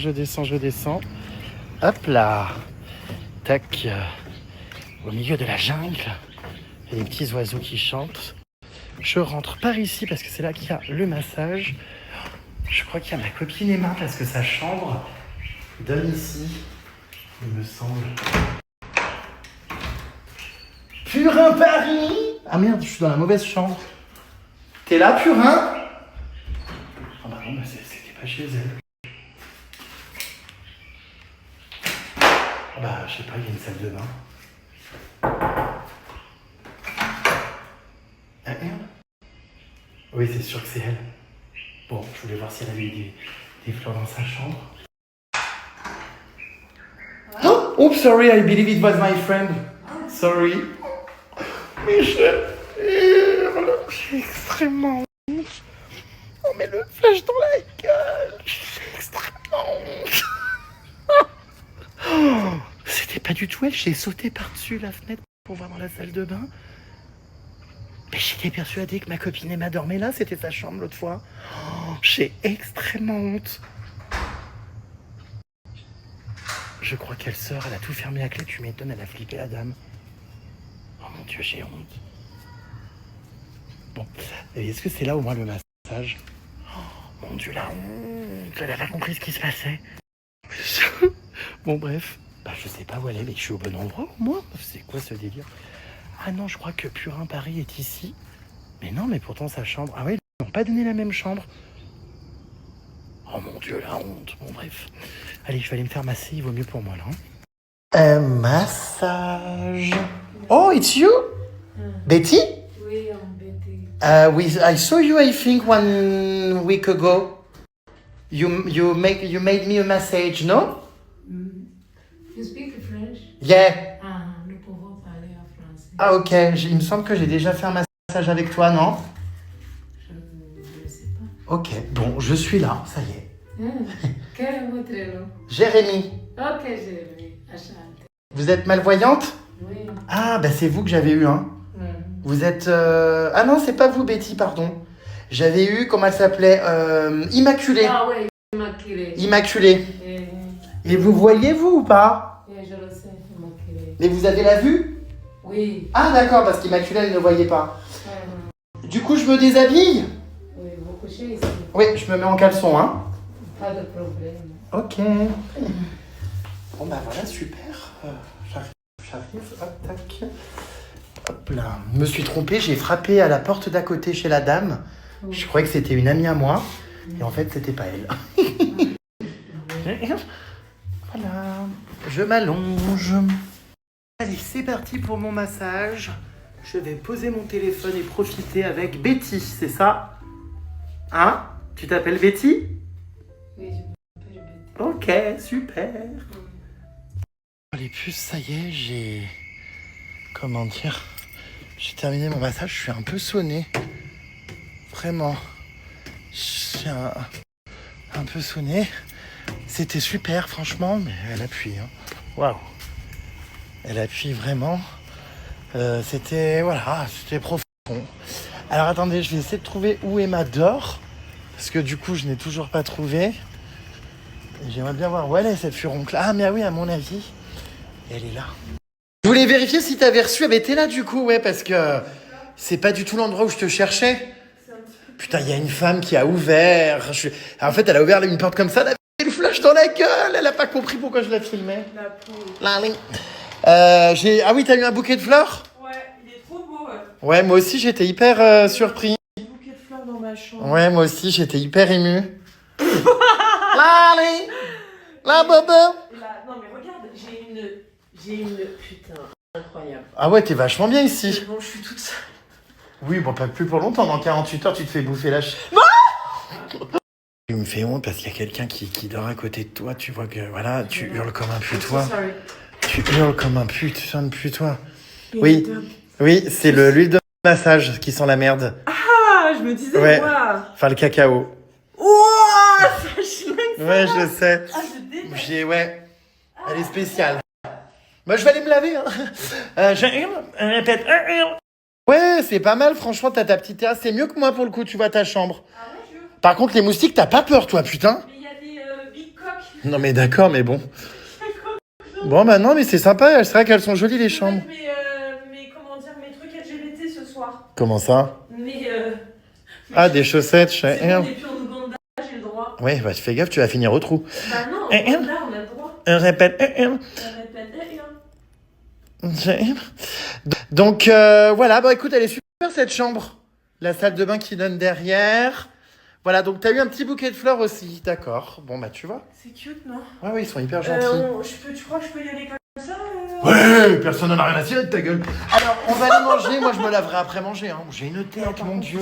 Hop là. Tac. Au milieu de la jungle. Il y a des petits oiseaux qui chantent. Je rentre par ici parce que c'est là qu'il y a le massage. Je crois qu'il y a ma copine Emma parce que sa chambre donne ici, il me semble. Purin Paris! Ah merde, je suis dans la mauvaise chambre. T'es là, Purin? Ah bah non, c'était pas chez elle. Ah bah, je sais pas, il y a une salle de bain. Ah merde. Oui, c'est sûr que c'est elle. Bon, je voulais voir si elle avait eu des fleurs dans sa chambre. Oh, oops, sorry, I believe it was my friend. Sorry. Michel, j'ai extrêmement honte. Oh, mais le flash dans la gueule. J'ai extrêmement honte. C'était pas du tout elle, j'ai sauté par-dessus la fenêtre pour voir dans la salle de bain. Mais j'étais persuadée que ma copine Emma dormait là, c'était sa chambre l'autre fois. Oh, j'ai extrêmement honte. Je crois qu'elle sort, elle a tout fermé à clé, tu m'étonnes, elle a flippé la dame. Oh mon Dieu, j'ai honte. Bon, et est-ce que c'est là au moins le massage? Oh mon Dieu, la honte, elle a pas compris ce qui se passait. Bon bref, bah, je sais pas où elle est, mais je suis au bon endroit au moins. C'est quoi ce délire? Ah non, je crois que Purin Paris est ici. Mais non, mais pourtant sa chambre... Ah ouais, ils n'ont pas donné la même chambre. Oh mon Dieu, la honte. Bon, bref. Allez, je vais aller me faire masser, il vaut mieux pour moi, là. Un massage. Oh, it's you? Betty? Oui, Betty. I saw you, I think, 1 week ago. You made me a massage, no? You speak French? Yeah. Ah, nous pouvons parler en français. Ah, ok. Il me semble que j'ai déjà fait un massage avec toi, non? Je ne sais pas. Ok, bon, je suis là, ça y est. Quel est votre nom? Jérémy, Ok, Jérémy. Enchanté. vous êtes malvoyante? Oui. Ah, bah c'est vous que j'avais eu, hein. Vous êtes... Ah non, c'est pas vous, Betty, pardon. J'avais eu, comment elle s'appelait Immaculée. Ah oui, Immaculée. Immaculée. Et Et vous voyez, vous, ou pas? je le sais, Immaculée. Mais vous avez la vue? Oui. Ah, d'accord, parce qu'Immaculée, elle ne voyait pas. Du coup, je me déshabille? Oui, vous couchez ici. Oui, je me mets en caleçon, hein. Pas de problème. Ok. Bon, bah voilà, super. J'arrive, hop, tac. Hop là. Je me suis trompé, j'ai frappé à la porte d'à côté chez la dame. Je croyais que c'était une amie à moi. Et en fait, c'était pas elle. Voilà. Je m'allonge. Allez, c'est parti pour mon massage. Je vais poser mon téléphone et profiter avec Betty, c'est ça? Hein? Tu t'appelles Betty? Oui, je m'appelle Betty. Ok, super. Les puces, ça y est, j'ai... Comment dire? J'ai terminé mon massage, je suis un peu sonné. Vraiment. Je suis un peu sonné. C'était super, franchement, mais elle appuie. Hein. Waouh. Elle appuie vraiment. C'était... Voilà, c'était profond. Alors attendez, je vais essayer de trouver où Emma dort. Parce que du coup, je n'ai toujours pas trouvé. Et j'aimerais bien voir où elle est, cette furoncle. Ah, mais oui, à mon avis, elle est là. Je voulais vérifier si t'avais reçu. Elle était là, du coup, ouais, parce que c'est pas du tout l'endroit où je te cherchais. Putain, il y a une femme qui a ouvert. En fait, elle a ouvert une porte comme ça, elle avait le flash dans la gueule. Elle a pas compris pourquoi je la filmais. Ah oui, t'as eu un bouquet de fleurs? Ouais, il est trop beau. Ouais, moi aussi, j'étais hyper surpris. Un bouquet de fleurs dans ma chambre. Ouais, moi aussi, j'étais hyper ému. La bobo. Là, non mais regarde, j'ai une... Putain, incroyable. Ah ouais, t'es vachement bien ici. Bon, je suis toute seule. Oui, bon, pas plus pour longtemps. Dans 48 heures, tu te fais bouffer la Tu me fais honte parce qu'il y a quelqu'un qui dort à côté de toi. Tu vois que, voilà, tu hurles comme un putois. Tu hurles comme un putois. Oui, oui, c'est l'huile de massage qui sent la merde. Ah, je me disais, Ouais. moi. Enfin, le cacao. Ouah, ça chlingue. Ouais, je sais. Ah, je déteste. Ouais. Elle est spéciale. Moi, je vais aller me laver. Hein. Répète. Ouais, c'est pas mal. Franchement, t'as ta petite terrasse. C'est mieux que moi pour le coup. Tu vois ta chambre. Ah ouais, je... Par contre, les moustiques, t'as pas peur, toi, putain? Mais il y Non mais d'accord, mais bon. Bon bah non mais c'est sympa, c'est vrai qu'elles sont jolies les chambres. Mais comment dire, mes trucs LGBT ce soir. Comment ça? Mais Ah des chaussettes, c'est bon, on n'est plus en Ouganda, j'ai le droit. Ouais bah tu fais gaffe, tu vas finir au trou. Bah non, en Ouganda, on a le droit. Répète. On répète, Donc voilà, bah écoute, elle est super cette chambre. La salle de bain qui donne derrière. Voilà, donc t'as eu un petit bouquet de fleurs aussi, d'accord. Bon bah tu vois. C'est cute, non? Ouais, ils sont hyper gentils. Tu crois que je peux y aller comme ça Ouais, personne n'en a rien à cirer de ta gueule. Alors, on va aller manger, moi je me laverai après manger. Hein. J'ai une tête, mon Dieu.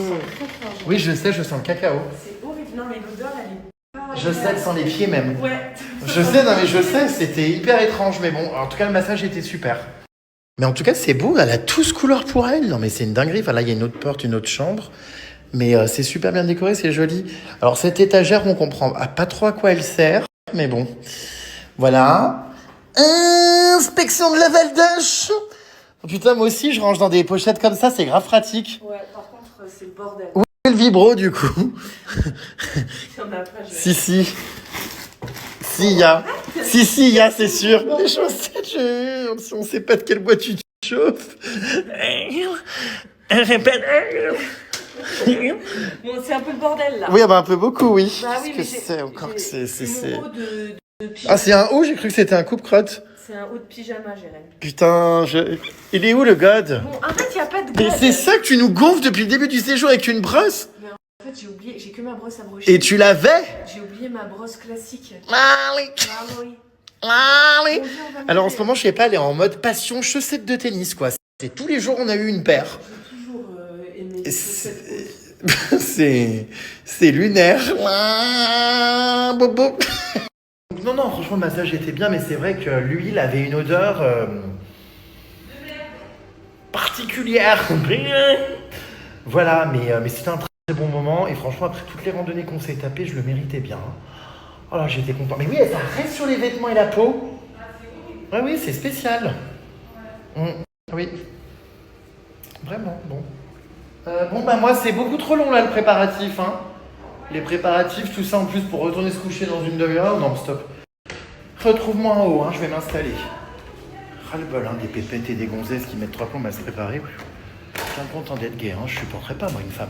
Oui, je sais, je sens le cacao. C'est horrible, non mais l'odeur elle est pas... Je sais, elle sent les pieds même. Ouais. Je sais, non mais je sais, c'était hyper étrange, mais bon, en tout cas le massage était super. Mais en tout cas c'est beau, elle a tous couleurs pour elle. Non mais c'est une dinguerie, enfin là il y a une autre porte, une autre chambre. Mais c'est super bien décoré, c'est joli. Alors cette étagère, on comprend pas trop à quoi elle sert, mais bon. Voilà. Inspection de la Valdache. Oh, putain, moi aussi je range dans des pochettes comme ça, c'est grave pratique. Ouais, par contre c'est le bordel. Où est le vibro du coup? Non mais après je... Si, il y a. Si, il y a, c'est sûr. Les chaussettes, on sait pas de quelle boîte tu te chauffes. Répète. Bon, c'est un peu le bordel là. Oui, bah un peu beaucoup, oui. Bah oui, mais c'est encore que c'est. Mon haut de pyjama. Ah, c'est un haut, j'ai cru que c'était un coupe-crotte. C'est un haut de pyjama, Jérém. Putain, il est où le god? Bon, en fait, il n'y a pas de Mais god. c'est ça que tu nous gonfles depuis le début du séjour avec une brosse? Mais en fait, j'ai oublié, j'ai que ma brosse à brocher. Et tu l'avais? J'ai oublié ma brosse classique. Allez. Ah oui. Allez. Bon, viens, on va Alors en manger. ce moment, je sais pas, elle est en mode passion chaussettes de tennis, quoi. C'est tous les jours, on a eu une paire. J'ai toujours aimé les chaussettes hautes. C'est lunaire. Bobo. Non, franchement, le massage était bien, mais c'est vrai que l'huile avait une odeur particulière. Voilà, mais c'était un très bon moment. Et franchement, après toutes les randonnées qu'on s'est tapées, je le méritais bien. Oh là, j'étais content. Mais oui, ça reste sur les vêtements et la peau. Ah oui, c'est spécial. Oui. Vraiment, bon. Bon, bah moi, c'est beaucoup trop long, là, le préparatif. Hein. Les préparatifs, tout ça, en plus, pour retourner se coucher dans une demi-heure. Non, stop. Retrouve-moi en haut, hein, je vais m'installer. Ras-le-bol, hein, des pépettes et des gonzesses qui mettent 3 plombes à se préparer. Je suis bien content d'être gay, hein. Je supporterais pas, moi, une femme.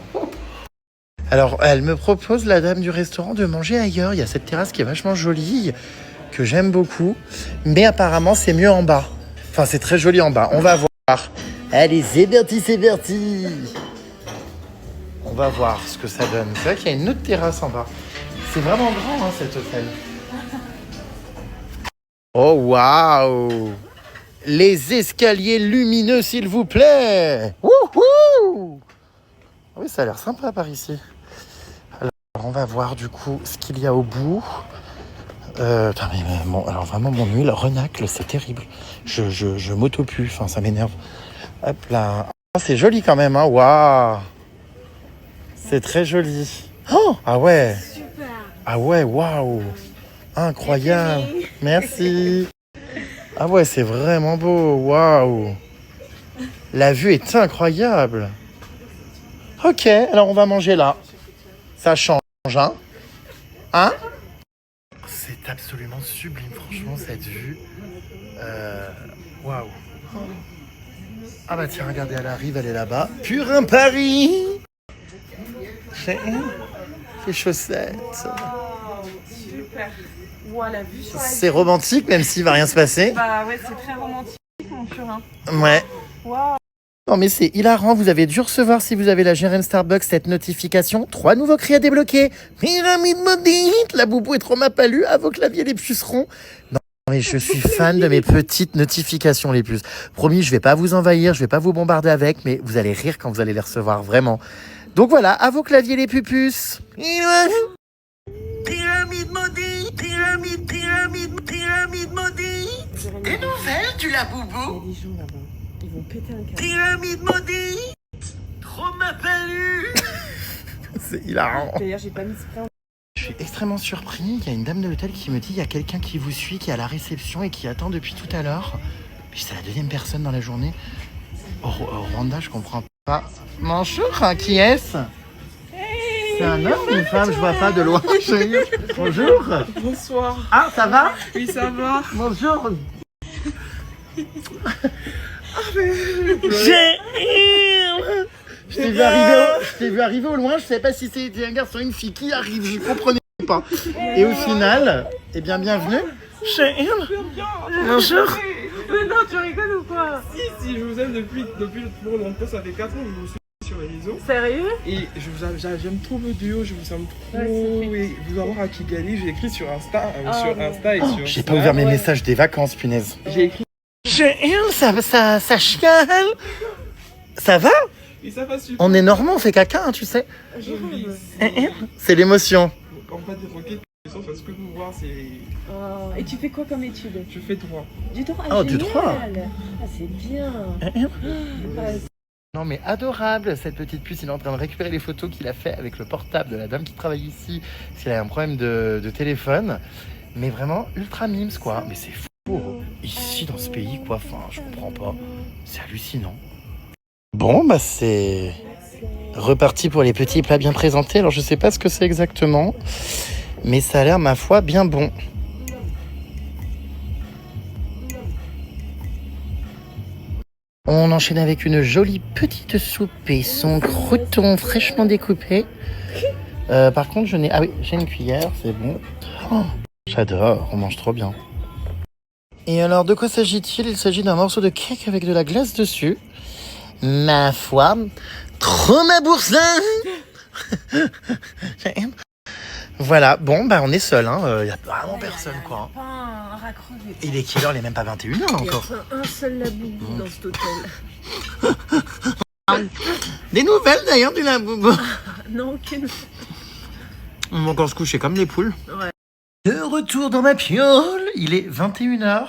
Alors, elle me propose, la dame du restaurant, de manger ailleurs. Il y a cette terrasse qui est vachement jolie, que j'aime beaucoup. Mais apparemment, c'est mieux en bas. Enfin, c'est très joli en bas. On va voir. Allez, c'est parti. On va voir ce que ça donne. C'est vrai qu'il y a une autre terrasse en bas. C'est vraiment grand, hein, cet hôtel. Oh, waouh! Les escaliers lumineux, s'il vous plaît! Wouhou! Oui, ça a l'air sympa par ici. Alors, on va voir du coup ce qu'il y a au bout. Putain, mais bon, alors vraiment, mon huile renacle, c'est terrible. Je m'auto-pue, enfin, ça m'énerve. Hop là. Oh, c'est joli quand même, hein? Waouh! C'est très joli. Oh! Ah ouais! Super. Ah ouais, waouh! Incroyable! Merci! Ah ouais, c'est vraiment beau! Waouh! La vue est incroyable! Ok, alors on va manger là. Ça change, hein? Hein? C'est absolument sublime, franchement, cette vue. Waouh! Ah bah tiens, regardez, elle arrive, elle est là-bas. Purin Paris! Les chaussettes. Super. Ouah, la vue sur la... C'est romantique, même s'il va rien se passer. Bah ouais, c'est très romantique, mon purin. Ouais. Waouh. Non mais c'est hilarant, vous avez dû recevoir si vous avez la GRM Starbucks cette notification. 3 nouveaux cris à débloquer. Pyramide maudite, la boubou est trop ma palue, à vos claviers les pucerons. Non mais je suis fan de mes petites notifications les puces. Promis, je vais pas vous envahir, je vais pas vous bombarder avec, mais vous allez rire quand vous allez les recevoir, vraiment. Donc voilà, à vos claviers les pupus. Pyramide maudite, pyramide maudite. Des nouvelles du la boubou? Il y a des gens là-bas. Ils vont péter un câble. Pyramide maudite. Trop ma palue. C'est hilarant. D'ailleurs, j'ai pas mis ce plan. Je suis extrêmement surpris. Il y a une dame de l'hôtel qui me dit il y a quelqu'un qui vous suit, qui est à la réception et qui attend depuis tout à l'heure. Puis c'est la deuxième personne dans la journée. Au Rwanda, je comprends pas. Bonjour, qui est-ce? C'est un homme ou une femme? Je vois pas de loin. Bonjour. Bonsoir. Ah, ça va? Oui, ça va. Bonjour. Je t'ai vu arriver au loin, je savais pas si c'était un garçon ou une fille qui arrive, je comprenais pas. Et au final, eh bien bienvenue. Bonjour. Mais non, tu rigoles ou quoi? Si, je vous aime depuis le longtemps, ça fait 4 ans que je vous suis sur les réseaux. Sérieux? Et j'aime trop vos duos, je vous aime trop. Et vous avoir à Kigali, j'ai écrit sur Insta, et sur. J'ai pas ouvert mes messages des vacances, punaise. J'ai écrit. Ça chiale. Ça va? Et ça va super. On est normand, on fait caca, hein, tu sais. Oui, C'est l'émotion. en fait, des roquettes, parce que vous voir, c'est. Et tu fais quoi comme étude? Je fais droit. Du droit. Oh, du génial. droit. Ah, c'est bien. Non mais adorable, cette petite puce, il est en train de récupérer les photos qu'il a fait avec le portable de la dame qui travaille ici, parce qu'il a un problème de téléphone. Mais vraiment ultra mimes quoi. Mais c'est fou, ici dans ce pays quoi, enfin je comprends pas. C'est hallucinant. Bon bah c'est reparti pour les petits plats bien présentés. Alors je sais pas ce que c'est exactement, mais ça a l'air ma foi bien bon. On enchaîne avec une jolie petite soupe et son crouton fraîchement découpé. Par contre, Ah oui, j'ai une cuillère, c'est bon. Oh, j'adore, on mange trop bien. Et alors, de quoi s'agit-il? Il s'agit d'un morceau de cake avec de la glace dessus. Ma foi, trop ma boursin. Voilà, bon, bah on est seul, hein. Y a vraiment personne, quoi. Pas un raccroché. Il est quelle heure? Il est même pas 21h encore. Il y a un seul laboubou dans cet hôtel. Des nouvelles d'ailleurs du laboubou. Non, aucune. On va encore se coucher comme les poules. Ouais. De retour dans ma piole, il est 21h.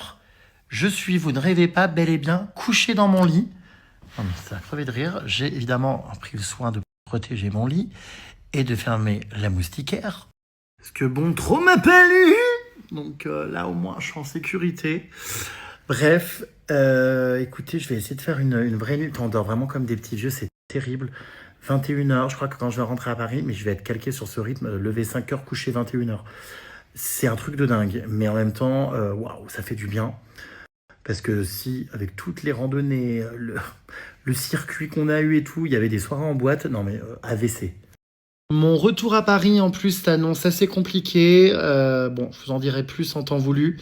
Je suis, vous ne rêvez pas, bel et bien couché dans mon lit. Non, mais ça a crevé de rire. J'ai évidemment pris le soin de protéger mon lit et de fermer la moustiquaire. Parce que bon, trop m'a palu. Donc là au moins je suis en sécurité. Bref, écoutez, je vais essayer de faire une vraie nuit. On dort vraiment comme des petits vieux, c'est terrible. 21h, je crois que quand je vais rentrer à Paris, mais je vais être calqué sur ce rythme, lever 5h, coucher 21h. C'est un truc de dingue, mais en même temps, waouh, ça fait du bien. Parce que si, avec toutes les randonnées, le circuit qu'on a eu et tout, il y avait des soirées en boîte, non mais AVC. Mon retour à Paris, en plus, s'annonce assez compliqué. Bon, je vous en dirai plus en temps voulu.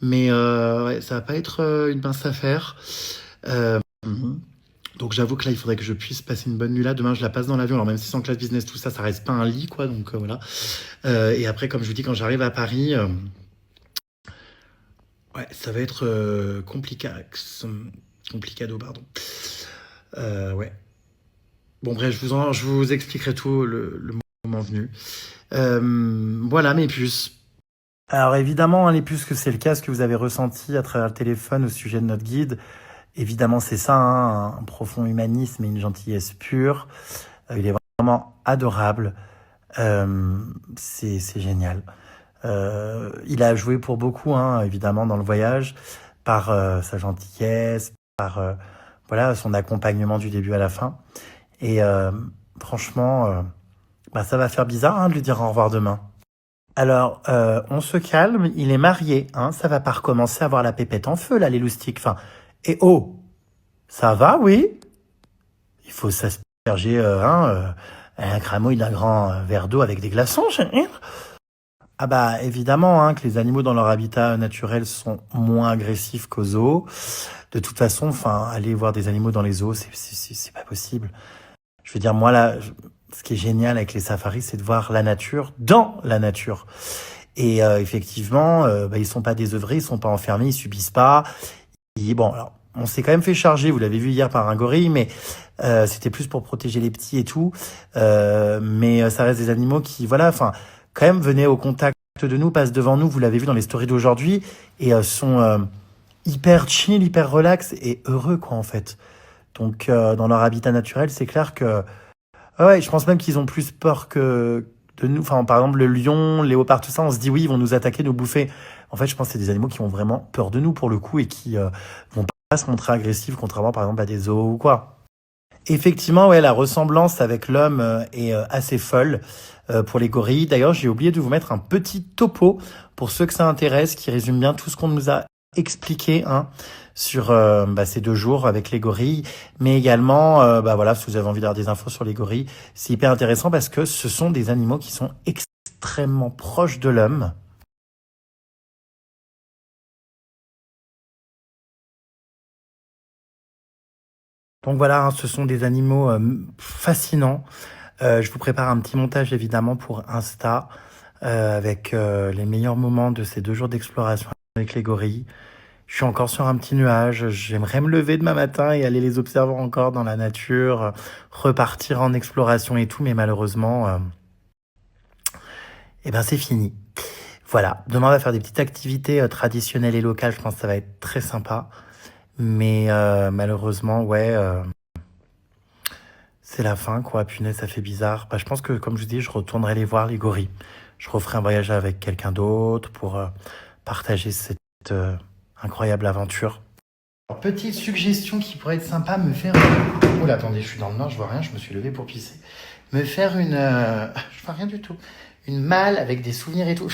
Mais ouais, ça va pas être une mince affaire. Donc j'avoue que là, il faudrait que je puisse passer une bonne nuit là. Demain, je la passe dans l'avion. Alors même si c'est en classe business, tout ça, ça reste pas un lit, quoi. Donc voilà. Et après, comme je vous dis, quand j'arrive à Paris, ouais, ça va être complicado, pardon. Ouais. Bon bref, je vous expliquerai tout le moment venu. Voilà mes puces. Alors évidemment, hein, les puces, que c'est le cas, ce que vous avez ressenti à travers le téléphone au sujet de notre guide. Évidemment, c'est ça, hein, un profond humanisme et une gentillesse pure. Il est vraiment adorable. C'est génial. Il a joué pour beaucoup, hein, évidemment, dans le voyage, par sa gentillesse, par voilà, son accompagnement du début à la fin. Et franchement, bah, ça va faire bizarre, hein, de lui dire au revoir demain. Alors, on se calme, il est marié, hein, ça va pas recommencer à avoir la pépette en feu, là, les loustiques. Enfin, et oh, ça va, oui? Il faut s'asperger un cramouille d'un grand verre d'eau avec des glaçons, Ah bah, évidemment, hein, que les animaux dans leur habitat naturel sont moins agressifs qu'aux zoos. De toute façon, enfin, aller voir des animaux dans les zoos, c'est pas possible. Je veux dire, moi, là, ce qui est génial avec les safaris, c'est de voir la nature dans la nature. Et effectivement, bah, ils sont pas désœuvrés, ils sont pas enfermés, ils subissent pas. Et bon, alors, on s'est quand même fait charger, vous l'avez vu hier, par un gorille, mais c'était plus pour protéger les petits et tout. Mais ça reste des animaux qui, voilà, enfin, quand même, venaient au contact de nous, passent devant nous, vous l'avez vu dans les stories d'aujourd'hui, et sont hyper chill, hyper relax et heureux, quoi, en fait. Donc, dans leur habitat naturel, c'est clair que... Ouais, je pense même qu'ils ont plus peur que de nous. Enfin, par exemple, le lion, le léopard, tout ça, on se dit oui, ils vont nous attaquer, nous bouffer. En fait, je pense que c'est des animaux qui ont vraiment peur de nous, pour le coup, et qui vont pas se montrer agressifs, contrairement, par exemple, à des zoos ou quoi. Effectivement, ouais, la ressemblance avec l'homme est assez folle pour les gorilles. D'ailleurs, j'ai oublié de vous mettre un petit topo pour ceux que ça intéresse, qui résume bien tout ce qu'on nous a expliqué hein, sur ces 2 jours avec les gorilles. Mais également, voilà, si vous avez envie d'avoir des infos sur les gorilles, c'est hyper intéressant parce que ce sont des animaux qui sont extrêmement proches de l'homme. Donc voilà, hein, ce sont des animaux fascinants. Je vous prépare un petit montage évidemment pour Insta avec les meilleurs moments de ces 2 jours d'exploration avec les gorilles. Je suis encore sur un petit nuage. J'aimerais me lever demain matin et aller les observer encore dans la nature, repartir en exploration et tout, mais malheureusement, c'est fini. Voilà, demain on va faire des petites activités traditionnelles et locales. Je pense que ça va être très sympa. Mais malheureusement, ouais, c'est la fin, quoi. Punaise, ça fait bizarre. Je pense que, comme je vous dis, je retournerai les voir, les gorilles. Je referai un voyage avec quelqu'un d'autre pour partager cette incroyable aventure. Alors, petite suggestion qui pourrait être sympa, me faire... Oula, attendez, je suis dans le noir, je vois rien, je me suis levé pour pisser. Me faire une... je vois rien du tout. Une malle avec des souvenirs et tout.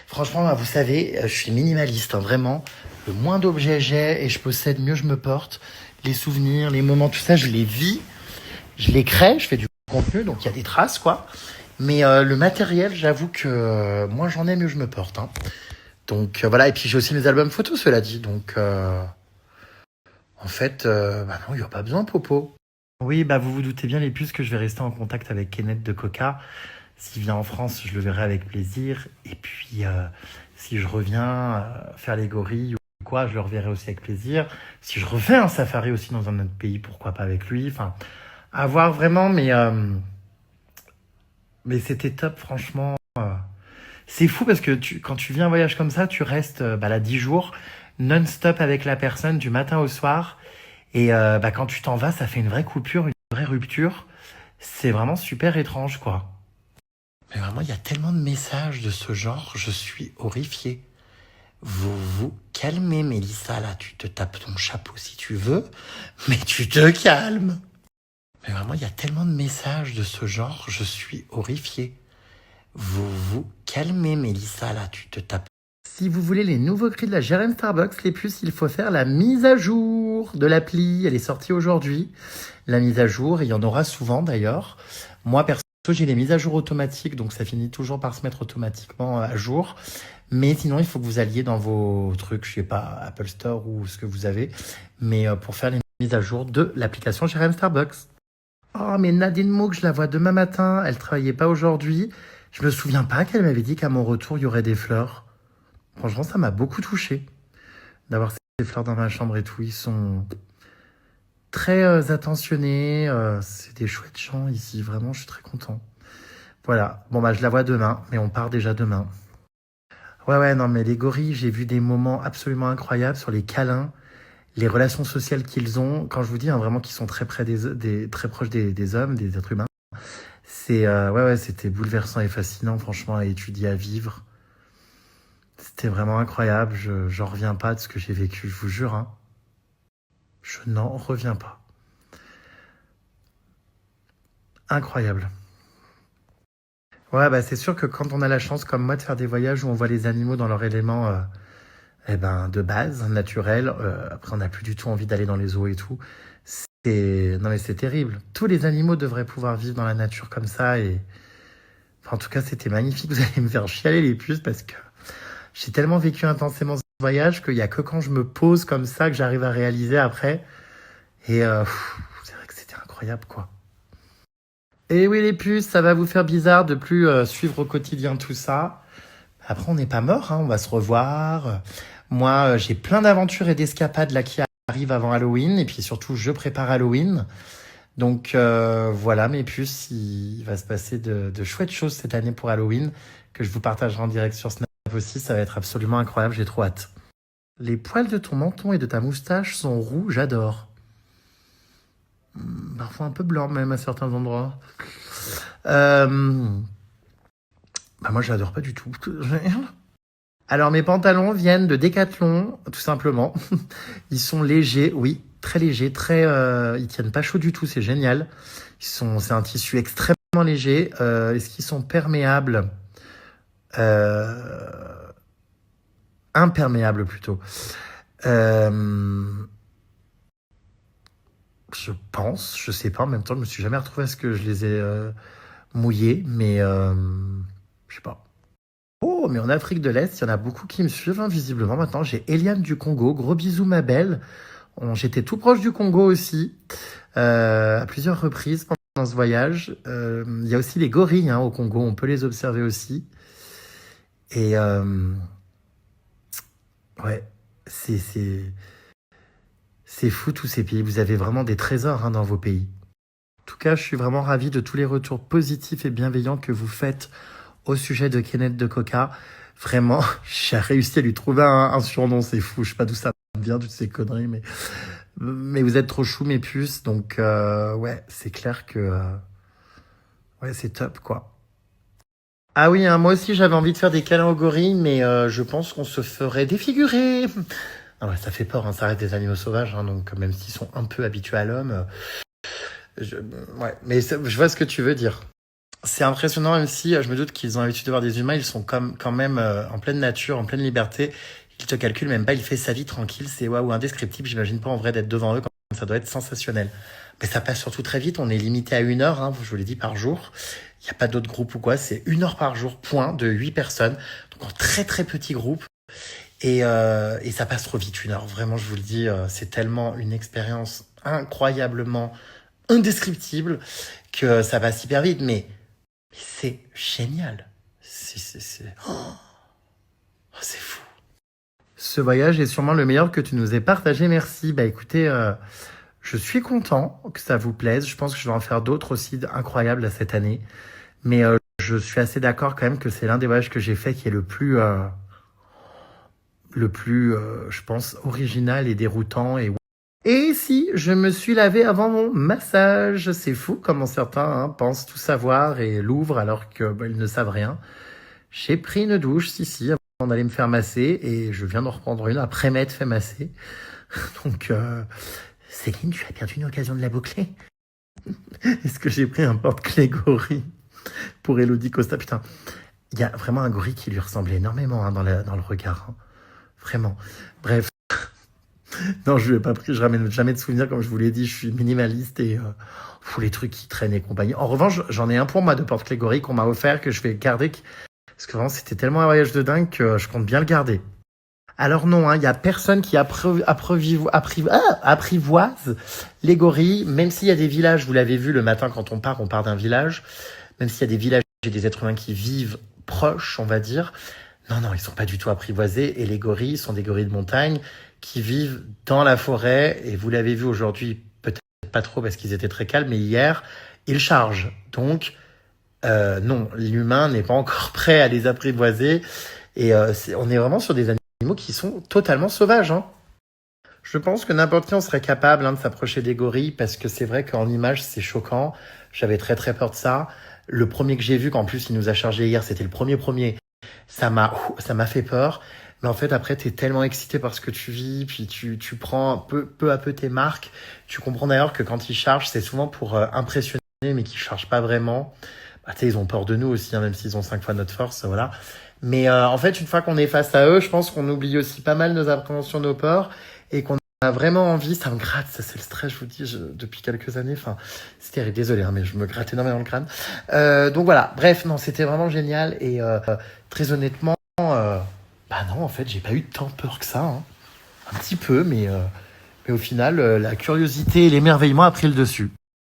Franchement, vous savez, je suis minimaliste, hein, vraiment. Le moins d'objets j'ai et je possède, mieux je me porte. Les souvenirs, les moments, tout ça, je les vis, je les crée, je fais du contenu, donc il y a des traces, quoi. Mais le matériel, j'avoue que moins j'en ai, mieux je me porte. Hein. Donc voilà, et puis j'ai aussi mes albums photos, cela dit. Donc en fait, non, il n'y a pas besoin, Popo. Oui, vous vous doutez bien, les puces, que je vais rester en contact avec Kenneth de Coca. S'il vient en France, je le verrai avec plaisir. Et puis, si je reviens faire les gorilles ou quoi, je le reverrai aussi avec plaisir. Si je refais un safari aussi dans un autre pays, pourquoi pas avec lui. Enfin, à voir vraiment, mais c'était top, franchement. C'est fou parce que quand tu viens en voyage comme ça, tu restes là 10 jours non-stop avec la personne du matin au soir. Et quand tu t'en vas, ça fait une vraie coupure, une vraie rupture. C'est vraiment super étrange, quoi. Mais vraiment, il y a tellement de messages de ce genre, je suis horrifié. Vous calmez, Mélissa, là, tu te tapes ton chapeau si tu veux, mais tu te calmes. Mais vraiment, il y a tellement de messages de ce genre, je suis horrifié. Vous calmez, Mélissa, là, tu te tapes. Si vous voulez les nouveaux cris de la GRM Starbucks, les puces, il faut faire la mise à jour de l'appli. Elle est sortie aujourd'hui. La mise à jour, il y en aura souvent d'ailleurs. Moi, perso, j'ai les mises à jour automatiques, donc ça finit toujours par se mettre automatiquement à jour. Mais sinon, il faut que vous alliez dans vos trucs, je sais pas, Apple Store ou ce que vous avez, mais pour faire les mises à jour de l'application GRM Starbucks. Oh, mais Nadine Mouk, je la vois demain matin, elle travaillait pas aujourd'hui. Je me souviens pas qu'elle m'avait dit qu'à mon retour, il y aurait des fleurs. Franchement, ça m'a beaucoup touché d'avoir ces fleurs dans ma chambre et tout. Ils sont très attentionnés. C'est des chouettes gens ici. Vraiment, je suis très content. Voilà. Bon, je la vois demain, mais on part déjà demain. Ouais, non, mais les gorilles, j'ai vu des moments absolument incroyables sur les câlins, les relations sociales qu'ils ont. Quand je vous dis vraiment qu'ils sont très proches des hommes, des êtres humains. C'est c'était bouleversant et fascinant, franchement, à étudier, à vivre. C'était vraiment incroyable. J'en reviens pas de ce que j'ai vécu, je vous jure. Hein. Je n'en reviens pas. Incroyable. Ouais, c'est sûr que quand on a la chance, comme moi, de faire des voyages où on voit les animaux dans leur élément de base, naturel, après on n'a plus du tout envie d'aller dans les zoos et tout. Non mais c'est terrible. Tous les animaux devraient pouvoir vivre dans la nature comme ça. Et en tout cas, c'était magnifique. Vous allez me faire chialer les puces parce que j'ai tellement vécu intensément ce voyage qu'il n'y a que quand je me pose comme ça que j'arrive à réaliser après. Et c'est vrai que c'était incroyable, quoi. Et oui, les puces, ça va vous faire bizarre de plus suivre au quotidien tout ça. Après, on n'est pas mort, hein, on va se revoir. Moi, j'ai plein d'aventures et d'escapades là qui arrivent avant Halloween. Et puis surtout, je prépare Halloween. Donc voilà, mes puces, il va se passer de chouettes choses cette année pour Halloween que je vous partagerai en direct sur Snap aussi. Ça va être absolument incroyable, j'ai trop hâte. Les poils de ton menton et de ta moustache sont roux, j'adore. Parfois un peu blanc même à certains endroits. Moi j'adore pas du tout. Alors mes pantalons viennent de Decathlon, tout simplement. Ils sont légers, oui, très léger, ils tiennent pas chaud du tout, c'est génial. C'est un tissu extrêmement léger. Est-ce qu'ils sont perméables? Imperméables plutôt. Je pense, je sais pas. En même temps, je me suis jamais retrouvé à ce que je les ai mouillés, mais je sais pas. Oh, mais en Afrique de l'Est, il y en a beaucoup qui me suivent, hein, visiblement. Maintenant, j'ai Eliane du Congo. Gros bisous, ma belle. J'étais tout proche du Congo aussi, à plusieurs reprises pendant ce voyage. Il y a aussi les gorilles au Congo, on peut les observer aussi. Et ouais, c'est fou tous ces pays. Vous avez vraiment des trésors dans vos pays. En tout cas, je suis vraiment ravi de tous les retours positifs et bienveillants que vous faites au sujet de Kenneth de Coca. Vraiment, j'ai réussi à lui trouver un surnom, c'est fou. Je sais pas d'où ça vient, toutes ces conneries, mais vous êtes trop chou, mes puces. Donc, ouais, c'est clair que... ouais, c'est top, quoi. Ah oui, moi aussi, j'avais envie de faire des câlins aux gorilles, mais je pense qu'on se ferait défigurer. Ah ouais, ça fait peur, ça reste des animaux sauvages, donc même s'ils sont un peu habitués à l'homme... ouais, mais je vois ce que tu veux dire. C'est impressionnant, même si je me doute qu'ils ont l'habitude de voir des humains, ils sont quand même en pleine nature, en pleine liberté. Ils te calculent même pas, il fait sa vie tranquille, c'est waouh, indescriptible. J'imagine pas en vrai d'être devant eux, ça doit être sensationnel. Mais ça passe surtout très vite, on est limité à 1 heure, je vous l'ai dit, par jour. Il n'y a pas d'autres groupes ou quoi, c'est 1 heure par jour, point, de 8 personnes. Donc en très très petit groupe. Et ça passe trop vite, 1 heure. Vraiment, je vous le dis, c'est tellement une expérience incroyablement indescriptible que ça passe hyper vite. Mais c'est génial. C'est fou. Ce voyage est sûrement le meilleur que tu nous aies partagé. Merci. Bah écoutez, je suis content que ça vous plaise. Je pense que je vais en faire d'autres aussi incroyables cette année. Mais je suis assez d'accord quand même que c'est l'un des voyages que j'ai fait qui est le plus, je pense, original et déroutant. Et si je me suis lavé avant mon massage, c'est fou comment certains pensent tout savoir et l'ouvrent alors qu'ils ne savent rien. J'ai pris une douche, si, avant d'aller me faire masser, et je viens d'en reprendre une après m'être fait masser. Donc, Céline, tu as perdu une occasion de la boucler. Est-ce que j'ai pris un porte-clés gorille pour Elodie Costa? Putain, il y a vraiment un gorille qui lui ressemblait énormément dans le regard. Vraiment. Bref. Non, je lui ai pas pris, je ramène jamais de souvenirs, comme je vous l'ai dit, je suis minimaliste et les trucs qui traînent et compagnie. En revanche, j'en ai un pour moi de porte-clés gorille qu'on m'a offert, que je vais garder, parce que vraiment c'était tellement un voyage de dingue que je compte bien le garder. Alors non, il y a personne qui apprivoise les gorilles, même s'il y a des villages, vous l'avez vu le matin quand on part d'un village, même s'il y a des villages et des êtres humains qui vivent proches, on va dire, non, ils sont pas du tout apprivoisés, et les gorilles sont des gorilles de montagne qui vivent dans la forêt, et vous l'avez vu aujourd'hui, peut-être pas trop parce qu'ils étaient très calmes, mais hier, ils chargent. Donc, non, l'humain n'est pas encore prêt à les apprivoiser, et on est vraiment sur des animaux qui sont totalement sauvages. Je pense que n'importe qui en serait capable de s'approcher des gorilles, parce que c'est vrai qu'en image, c'est choquant. J'avais très très peur de ça. Le premier que j'ai vu, qu'en plus il nous a chargé hier, c'était le premier. Ça m'a fait peur. Mais en fait, après, t'es tellement excité par ce que tu vis, puis tu prends peu à peu tes marques. Tu comprends d'ailleurs que quand ils chargent, c'est souvent pour impressionner, mais qu'ils chargent pas vraiment. Tu sais, ils ont peur de nous aussi, même s'ils ont 5 fois notre force, voilà. Mais en fait, une fois qu'on est face à eux, je pense qu'on oublie aussi pas mal nos appréhensions, nos peurs, et qu'on a vraiment envie. Ça me gratte, ça c'est le stress, je vous dis, depuis quelques années. Enfin, c'est terrible, désolé, mais je me gratte énormément le crâne. Donc voilà, bref, non, c'était vraiment génial, et très honnêtement, non, en fait, j'ai pas eu tant peur que ça. Un petit peu, mais au final, la curiosité et l'émerveillement a pris le dessus.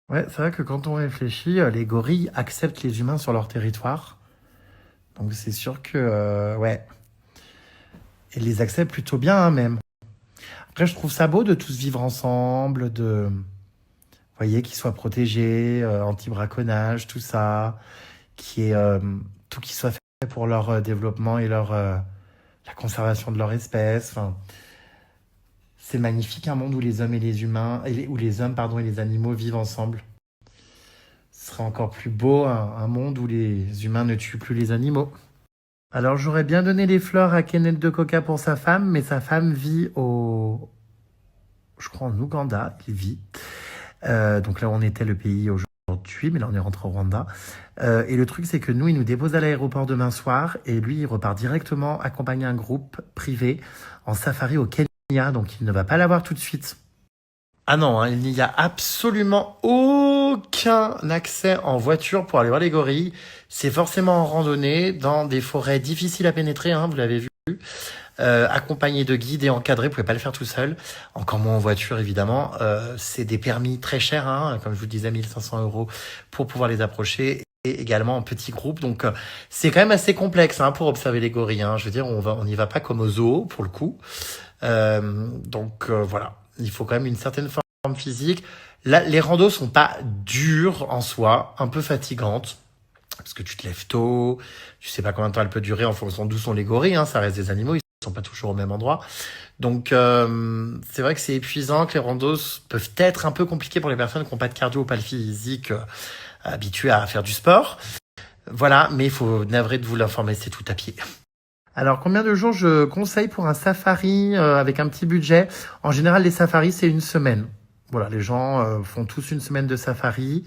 Ouais, c'est vrai que quand on réfléchit, les gorilles acceptent les humains sur leur territoire. Donc c'est sûr que, ouais, ils les acceptent plutôt bien, même. Après, je trouve ça beau de tous vivre ensemble, vous voyez, qu'ils soient protégés, anti-braconnage, tout ça, tout qui soit fait pour leur développement et la conservation de leur espèce. Enfin, c'est magnifique, un monde où les hommes et les humains, où les hommes, et les animaux vivent ensemble. Ce serait encore plus beau, un monde où les humains ne tuent plus les animaux. Alors, j'aurais bien donné les fleurs à Kenneth de Coca pour sa femme, mais sa femme vit au je crois en Ouganda, il vit. Donc là où on était le pays aujourd'hui, mais là on est rentré au Rwanda. Et le truc, c'est que nous, il nous dépose à l'aéroport demain soir et lui, il repart directement accompagner un groupe privé en safari au Kenya, donc il ne va pas l'avoir tout de suite. Ah non, hein, il n'y a absolument aucun accès en voiture pour aller voir les gorilles. C'est forcément en randonnée, dans des forêts difficiles à pénétrer, hein, vous l'avez vu. Accompagné de guides et encadré, vous pouvez pas le faire tout seul, encore moins en voiture évidemment. C'est des permis très chers, hein, comme je vous le disais, 1500 € pour pouvoir les approcher, et également en petit groupe. Donc c'est quand même assez complexe hein, pour observer les gorilles. Hein. Je veux dire, on n'y va pas comme au zoo pour le coup. Donc voilà, il faut quand même une certaine forme physique. Là, les randos sont pas durs en soi, un peu fatigantes. Parce que tu te lèves tôt, tu sais pas combien de temps elle peut durer en fonction d'où sont les gorilles, hein, ça reste des animaux, ils sont pas toujours au même endroit. Donc c'est vrai que c'est épuisant, que les randos peuvent être un peu compliqués pour les personnes qui n'ont pas de cardio ou pas le physique habituées à faire du sport. Voilà, mais il faut navré de vous l'informer, c'est tout à pied. Alors combien de jours je conseille pour un safari avec un petit budget? En général, les safaris, c'est une semaine. Voilà, les gens font tous une semaine de safari.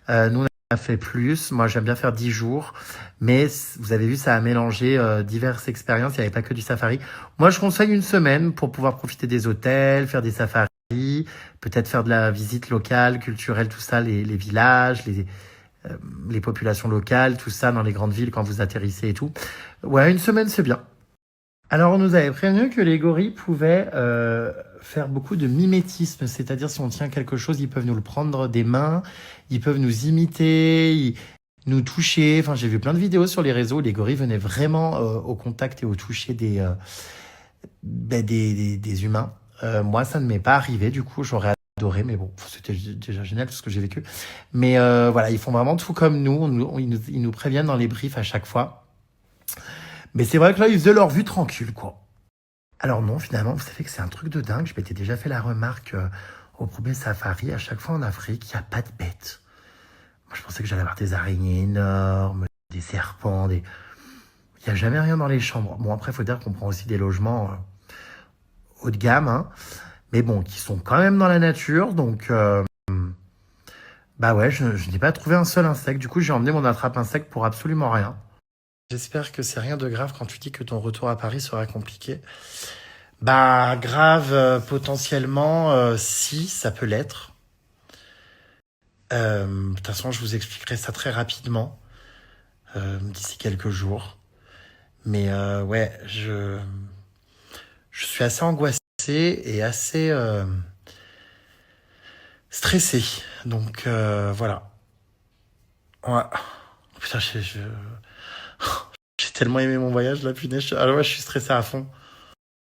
Nous, on a fait plus. Moi, j'aime bien faire 10 jours. Mais vous avez vu, ça a mélangé diverses expériences. Il n'y avait pas que du safari. Moi, je conseille une semaine pour pouvoir profiter des hôtels, faire des safaris, peut-être faire de la visite locale, culturelle, tout ça, les villages, les populations locales, tout ça dans les grandes villes quand vous atterrissez et tout. Ouais, une semaine, c'est bien. Alors, on nous avait prévenu que les gorilles pouvaient faire beaucoup de mimétisme, c'est-à-dire si on tient quelque chose, ils peuvent nous le prendre des mains, ils peuvent nous imiter, nous toucher. Enfin, j'ai vu plein de vidéos sur les réseaux où les gorilles venaient vraiment au contact et au toucher des humains. Moi, ça ne m'est pas arrivé, du coup, j'aurais adoré, mais bon, c'était déjà génial tout ce que j'ai vécu. Mais voilà, ils font vraiment tout comme nous, ils nous préviennent dans les briefs à chaque fois. Mais c'est vrai que là, ils faisaient leur vue tranquille, quoi. Alors non, finalement, vous savez que c'est un truc de dingue. Je m'étais déjà fait la remarque au premier safari. À chaque fois en Afrique, il n'y a pas de bêtes. Moi, je pensais que j'allais avoir des araignées énormes, des serpents, Il n'y a jamais rien dans les chambres. Bon, après, il faut dire qu'on prend aussi des logements haut de gamme, hein, mais bon, qui sont quand même dans la nature. Donc, bah ouais, je n'ai pas trouvé un seul insecte. Du coup, j'ai emmené mon attrape-insecte pour absolument rien. J'espère que c'est rien de grave quand tu dis que ton retour à Paris sera compliqué. Bah, grave, potentiellement, si, ça peut l'être. De toute façon, je vous expliquerai ça très rapidement, d'ici quelques jours. Mais ouais, je suis assez angoissé et assez stressé. Donc, voilà. Ouais. Putain, j'ai tellement aimé mon voyage, là, punaise. Alors, ouais, je suis stressé à fond.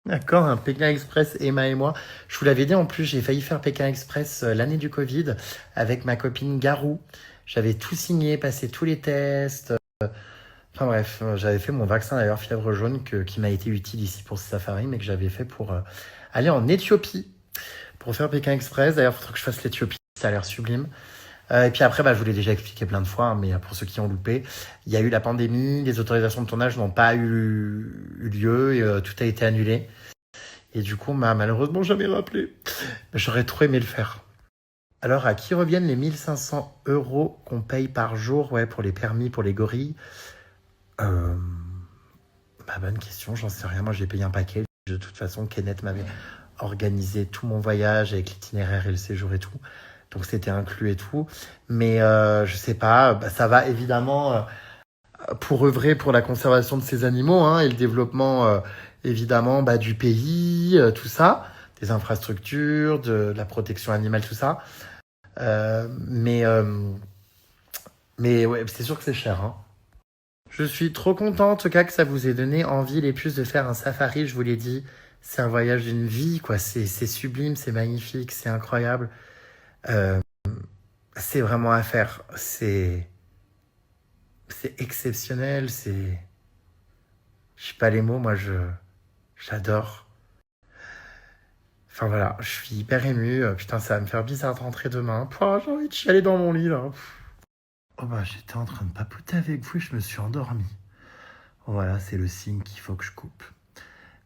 D'accord, un Pékin Express, Emma et moi. Je vous l'avais dit, en plus, j'ai failli faire Pékin Express l'année du Covid avec ma copine Garou. J'avais tout signé, passé tous les tests. Enfin bref, j'avais fait mon vaccin d'ailleurs, fièvre jaune, qui m'a été utile ici pour ce safari, mais que j'avais fait pour aller en Éthiopie pour faire Pékin Express. D'ailleurs, il faudrait que je fasse l'Éthiopie, ça a l'air sublime. Et puis après, je vous l'ai déjà expliqué plein de fois, hein, mais pour ceux qui ont loupé, il y a eu la pandémie, les autorisations de tournage n'ont pas eu lieu et tout a été annulé. Et du coup, on m'a malheureusement jamais rappelé. Mais j'aurais trop aimé le faire. Alors, à qui reviennent les 1500 € qu'on paye par jour, ouais, pour les permis, pour les gorilles? Bonne question, j'en sais rien. Moi, j'ai payé un paquet. De toute façon, Kenneth m'avait organisé tout mon voyage avec l'itinéraire et le séjour et tout. Donc c'était inclus et tout, mais je sais pas, ça va évidemment pour œuvrer pour la conservation de ces animaux hein, et le développement évidemment du pays, tout ça, des infrastructures, de la protection animale, tout ça. Mais ouais, c'est sûr que c'est cher. Hein. Je suis trop content en tout cas que ça vous ait donné envie les puces de faire un safari, je vous l'ai dit. C'est un voyage d'une vie, quoi. C'est sublime, c'est magnifique, c'est incroyable. C'est vraiment à faire. C'est exceptionnel. Je sais pas les mots. Moi, j'adore. Enfin voilà, je suis hyper ému. Putain, ça va me faire bizarre de rentrer demain. Pouah, j'ai envie de chialer dans mon lit là. Oh j'étais en train de papoter avec vous et je me suis endormi. Voilà, c'est le signe qu'il faut que je coupe.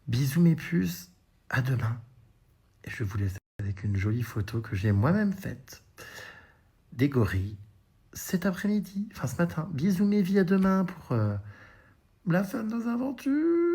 Bisous mes puces. À demain. Et je vous laisse avec avec une jolie photo que j'ai moi-même faite des gorilles cet après-midi, enfin ce matin. Bisous mes vies, à demain pour la fin de nos aventures.